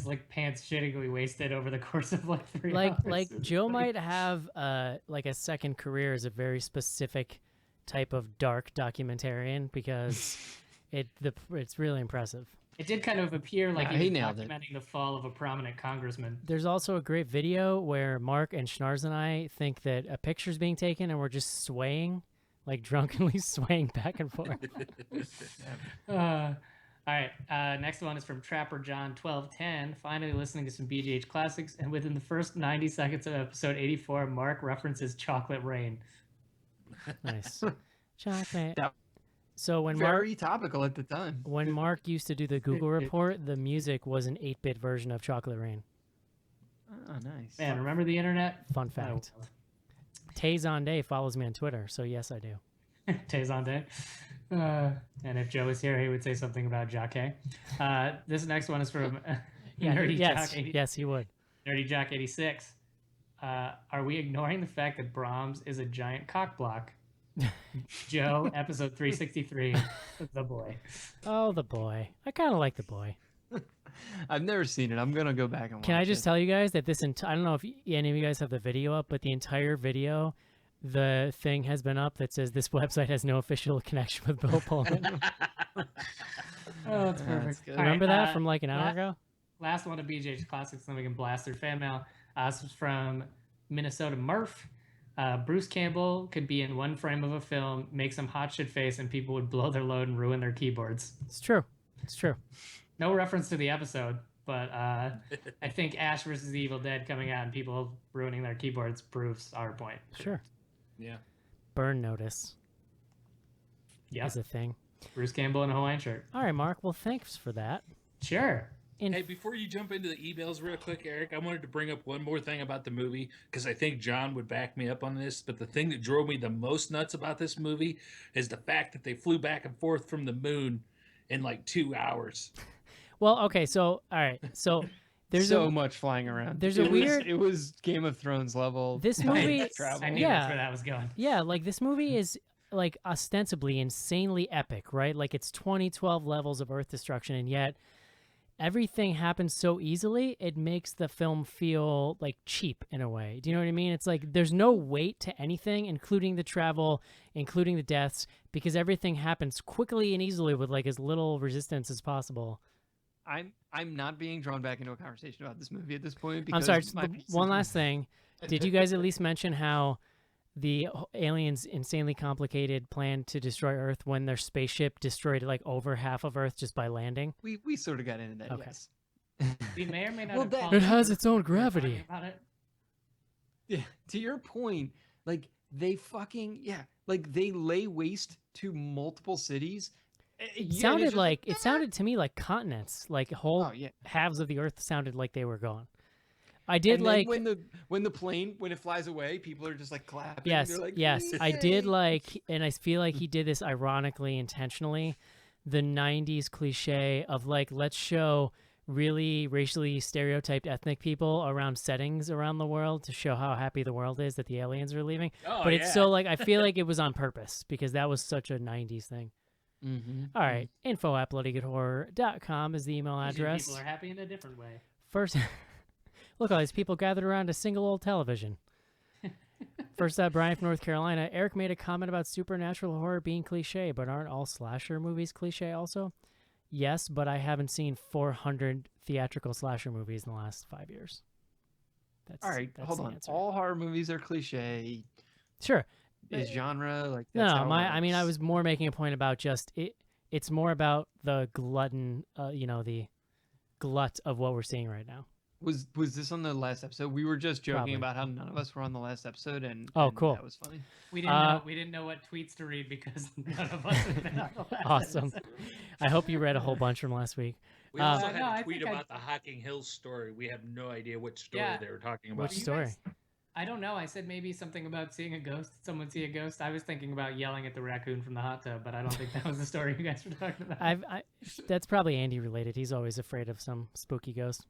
like pants shittingly wasted over the course of like 3 hours. Like Joe might have like a second career as a very specific type of dark documentarian, because it's really impressive. It did kind of appear like he was nailed it. documenting the fall of a prominent congressman. There's also a great video where Mark and Schnars and I think that a picture's being taken and we're just swaying, like drunkenly swaying back and forth. All right. Next one is from Trapper John 1210. Finally listening to some BGH classics, and within the first 90 seconds of episode 84, Mark references Chocolate Rain. Nice. Chocolate. That So when Very topical at the time. When Mark used to do the Google report, the music was an 8-bit version of Chocolate Rain. Oh, nice. Man, remember the internet? Fun fact. Tayzonday follows me on Twitter, so yes, I do. Tayzonday. And if Joe was here, he would say something about Jockey. This next one is from Nerdy yes, Jock 80, yes, he would. Nerdy Jock 86. Are we ignoring the fact that Brahms is a giant cock block? Joe, episode 363, The Boy. Oh, The Boy. I kind of like The Boy. I've never seen it. I'm gonna go back and watch it. Can I just tell you guys that I don't know if any of you guys have the video up, but the entire video, the thing has been up that says this website has no official connection with Bill Pullman. Oh, that's perfect. That's good. Remember that from like an hour ago? Last one of BJ's Classics, then we can blast through fan mail. This was from Minnesota Murph. Bruce Campbell could be in one frame of a film, make some hot shit face, and people would blow their load and ruin their keyboards. It's true. It's true. No reference to the episode, but I think Ash vs. the Evil Dead coming out and people ruining their keyboards proves our point. Sure. Yeah. Burn notice Yeah. is a thing. Bruce Campbell in a Hawaiian shirt. All right, Mark. Well, thanks for that. Sure. Hey, before you jump into the emails real quick, Eric, I wanted to bring up one more thing about the movie, because I think John would back me up on this, but the thing that drove me the most nuts about this movie is the fact that they flew back and forth from the moon in like 2 hours. Well, okay. So, all right. So there's so much flying around. There's a weird. It was Game of Thrones level. This movie. I knew that's where that was going. Yeah, like this movie is like ostensibly insanely epic, right? Like it's 2012 levels of Earth destruction, and yet everything happens so easily, it makes the film feel like cheap in a way. Do you know what I mean? It's like there's no weight to anything, including the travel, including the deaths, because everything happens quickly and easily with like as little resistance as possible. I'm not being drawn back into a conversation about this movie at this point. I'm Because sorry. One last thing. Did you guys at least mention how the aliens' insanely complicated plan to destroy Earth when their spaceship destroyed like over half of Earth just by landing? We sort of got into that. Okay. Yes. We may or may not Well, have It has its own gravity. about it. Yeah. To your point, like they like they lay waste to multiple cities. It sounded to me like continents, like whole halves of the Earth sounded like they were gone. I did and like then when the plane when it flies away, people are just like clapping. Yes, They're like, yes, I "Yay!" did like, and I feel like he did this ironically, intentionally, the '90s cliche of like, let's show really racially stereotyped ethnic people around settings around the world to show how happy the world is that the aliens are leaving. Oh, but it's yeah. so like I feel like it was on purpose because that was such a '90s thing. Mm-hmm. All right, info@bloodygoodhorror.com is the email address. People are happy in a different way. First, look, all these people gathered around a single old television. First up, Brian from North Carolina. Eric made a comment about supernatural horror being cliche, but aren't all slasher movies cliche also? Yes, but I haven't seen 400 theatrical slasher movies in the last 5 years. All right, hold on. Answer. All horror movies are cliche. Sure. Is genre like No, that's no, how it I mean, I works. was more making a point about just it. It's more about the glutton, the glut of what we're seeing right now. Was this on the last episode? We were just joking Probably. about how none of us were on the last episode, and cool. that was funny. We didn't know what tweets to read because none of us have been on the last Awesome. episode. I hope you read a whole bunch from last week. We also no, had I a tweet think about the Hocking Hills story. We have no idea which story Yeah. they were talking about. Which You story? guys- I don't know. I said maybe something about seeing a ghost. Did someone see a ghost? I was thinking about yelling at the raccoon from the hot tub, but I don't think that was the story you guys were talking about. That's probably Andy related. He's always afraid of some spooky ghost.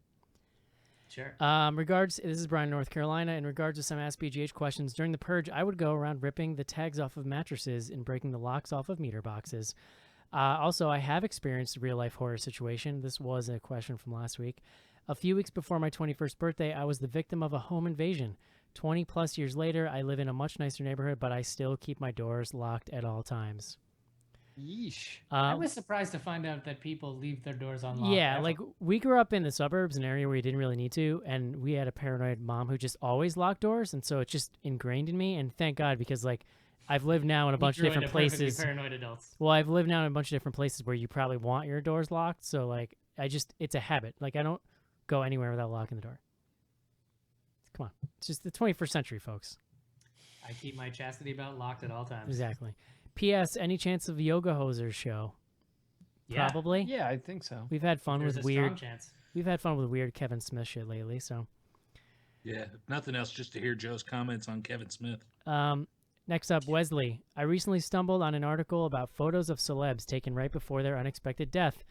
Sure. This is Brian, North Carolina. In regards to some Ask BGH questions, during the purge, I would go around ripping the tags off of mattresses and breaking the locks off of meter boxes. Also, I have experienced a real-life horror situation. This was a question from last week. A few weeks before my 21st birthday, I was the victim of a home invasion. 20-plus years later, I live in a much nicer neighborhood, but I still keep my doors locked at all times. Yeesh. I was surprised to find out that people leave their doors unlocked. Yeah, like we grew up in the suburbs, an area where you didn't really need to, and we had a paranoid mom who just always locked doors, and so it's just ingrained in me. And thank God, because like I've lived now in a bunch of different places. Paranoid adults. Well, I've lived now in a bunch of different places where you probably want your doors locked, so like it's a habit. Like I don't go anywhere without locking the door. Come on, it's just the 21st century, folks. I keep my chastity belt locked at all times. Exactly. P.S. Any chance of Yoga Hosers show? Yeah. Probably. Yeah, I think so. We've had fun There's with a weird. strong chance. We've had fun with weird Kevin Smith shit lately. So. Yeah, if nothing else, just to hear Joe's comments on Kevin Smith. Next up, Wesley. I recently stumbled on an article about photos of celebs taken right before their unexpected death.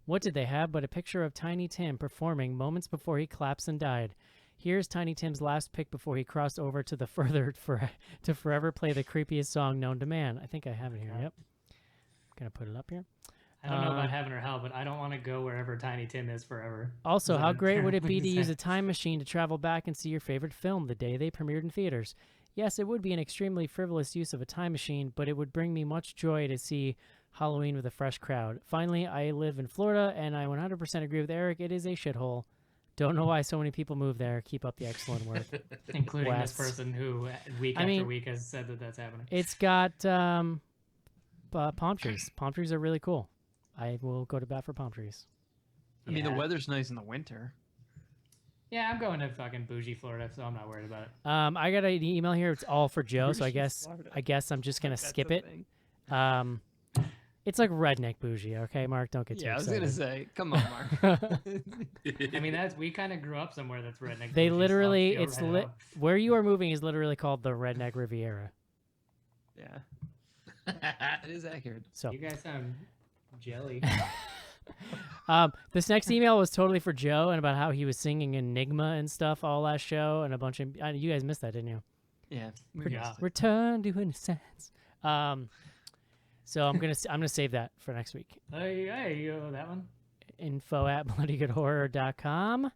What did they have but a picture of Tiny Tim performing moments before he collapsed and died? Here's Tiny Tim's last pic before he crossed over to the to forever play the creepiest song known to man. I think I have it here. Yep. I'm going to put it up here. I don't know about heaven or hell, but I don't want to go wherever Tiny Tim is forever. Also, Is how that great would it be terribly to use sad? a time machine to travel back and see your favorite film the day they premiered in theaters? Yes, it would be an extremely frivolous use of a time machine, but it would bring me much joy to see Halloween with a fresh crowd. Finally, I live in Florida, and I 100% agree with Eric. It is a shithole. Don't know why so many people move there. Keep up the excellent work. Including Wes. this person who week after week has said that that's happening. It's got palm trees. Palm trees are really cool. I will go to bat for palm trees. I mean, the weather's nice in the winter. Yeah, I'm going to fucking bougie Florida, so I'm not worried about it. I got an email here. It's all for Joe, so I Bougie guess Florida. I'm just gonna That's skip a it. thing. It's like redneck bougie, okay, Mark? Don't get too Yeah, I was excited. gonna say, come on, Mark. I mean, we kind of grew up somewhere that's redneck. They bougie, so literally, I'll it's feel right out. where you are moving is literally called the Redneck Riviera. Yeah, it is accurate. So You guys sound jelly. this next email was totally for Joe and about how he was singing Enigma and stuff all last show and a bunch of you guys missed that, didn't you? Yeah, Yeah. Return to innocence. So I'm gonna save that for next week. Hey, that one. info@bloodygoodhorror.com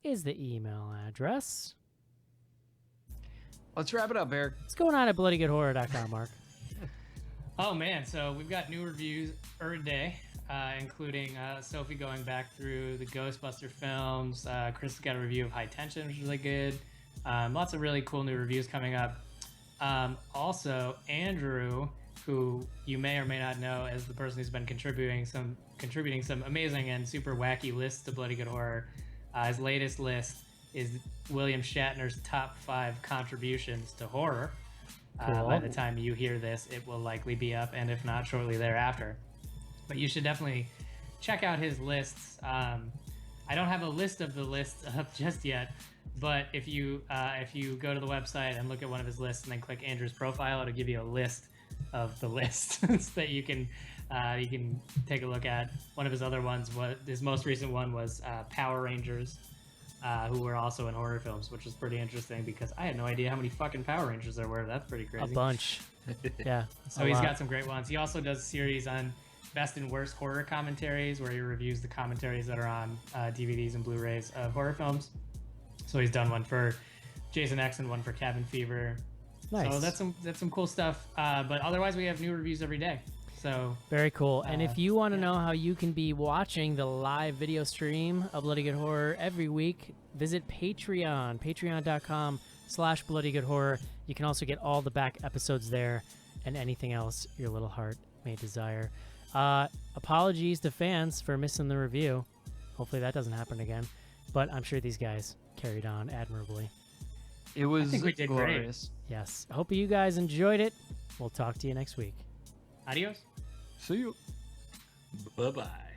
is the email address. Let's wrap it up, Eric. What's going on at bloodygoodhorror.com, Mark? Oh man, so we've got new reviews every day, including Sophie going back through the Ghostbuster films. Chris has got a review of High Tension, which is really good. Lots of really cool new reviews coming up. Also, Andrew, who you may or may not know as the person who's been contributing some amazing and super wacky lists to Bloody Good Horror. His latest list is William Shatner's top 5 contributions to horror. Cool. By the time you hear this, it will likely be up, and if not, shortly thereafter. But you should definitely check out his lists. I don't have a list of the lists up just yet, but if you go to the website and look at one of his lists and then click Andrew's profile, it'll give you a list of the lists that you can take a look at. One of his other ones his most recent one was Power Rangers, who were also in horror films, which is pretty interesting because I had no idea how many fucking Power Rangers there were. That's pretty crazy. A bunch. Yeah. So he's got some great ones. He also does a series on best and worst horror commentaries where he reviews the commentaries that are on DVDs and Blu-rays of horror films. So he's done one for Jason X and one for Cabin Fever. Nice. So that's some cool stuff. But otherwise, we have new reviews every day. So very cool. And if you want to know how you can be watching the live video stream of Bloody Good Horror every week, visit Patreon, patreon.com/bloodygoodhorror. You can also get all the back episodes there and anything else your little heart may desire. Apologies to fans for missing the review. Hopefully that doesn't happen again. but I'm sure these guys carried on admirably. It was think we did great. glorious. Yes. I hope you guys enjoyed it. We'll talk to you next week. Adios. See you. Bye-bye.